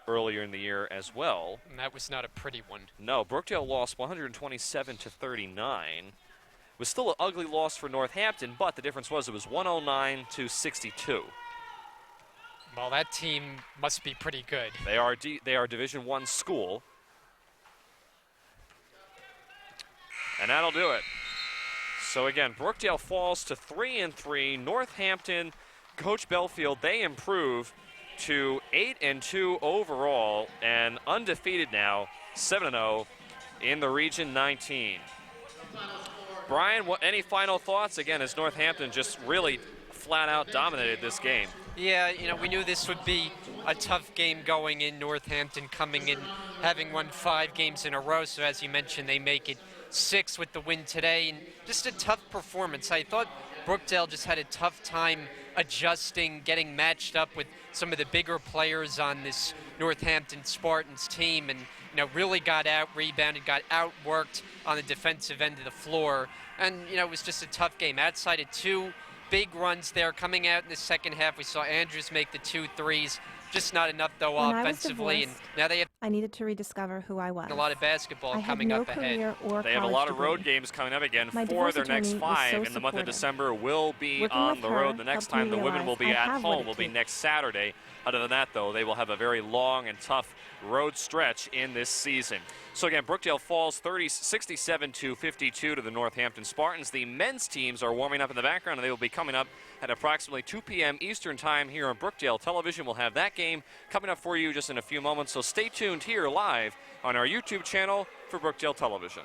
earlier in the year as well. And that was not a pretty one. No, Brookdale lost 127-39. It was still an ugly loss for Northampton, but the difference was it was 109-62. Well, that team must be pretty good. They are Division I school. And that'll do it. So again, Brookdale falls to 3-3. Northampton, Coach Belfield, they improve to 8-2 overall and undefeated now, 7-0 in the Region 19. Brian, any final thoughts? Again, as Northampton just really flat out dominated this game. Yeah, you know, we knew this would be a tough game going in. Northampton coming in, having won 5 games in a row. So as you mentioned, they make it 6 with the win today. And just a tough performance. I thought Brookdale just had a tough time adjusting, getting matched up with some of the bigger players on this Northampton Spartans team, and you know, really got out rebounded, got outworked on the defensive end of the floor, and you know, it was just a tough game. Outside of 2 big runs there coming out in the second half, we saw Andrews make the 2 threes. Just not enough, though, offensively. And now they have I needed to rediscover who I was. a lot of basketball coming up ahead. They have a lot of road games coming up again. 4 of their next 5 in the month of December will be on the road. The next time the women will be at home will be next Saturday. Other than that, though, they will have a very long and tough road stretch in this season. So again, Brookdale falls 67-52 to the Northampton Spartans. The men's teams are warming up in the background, and they will be coming up at approximately 2 p.m. Eastern time here on Brookdale Television. We'll have that game coming up for you just in a few moments, so stay tuned here live on our YouTube channel for Brookdale Television.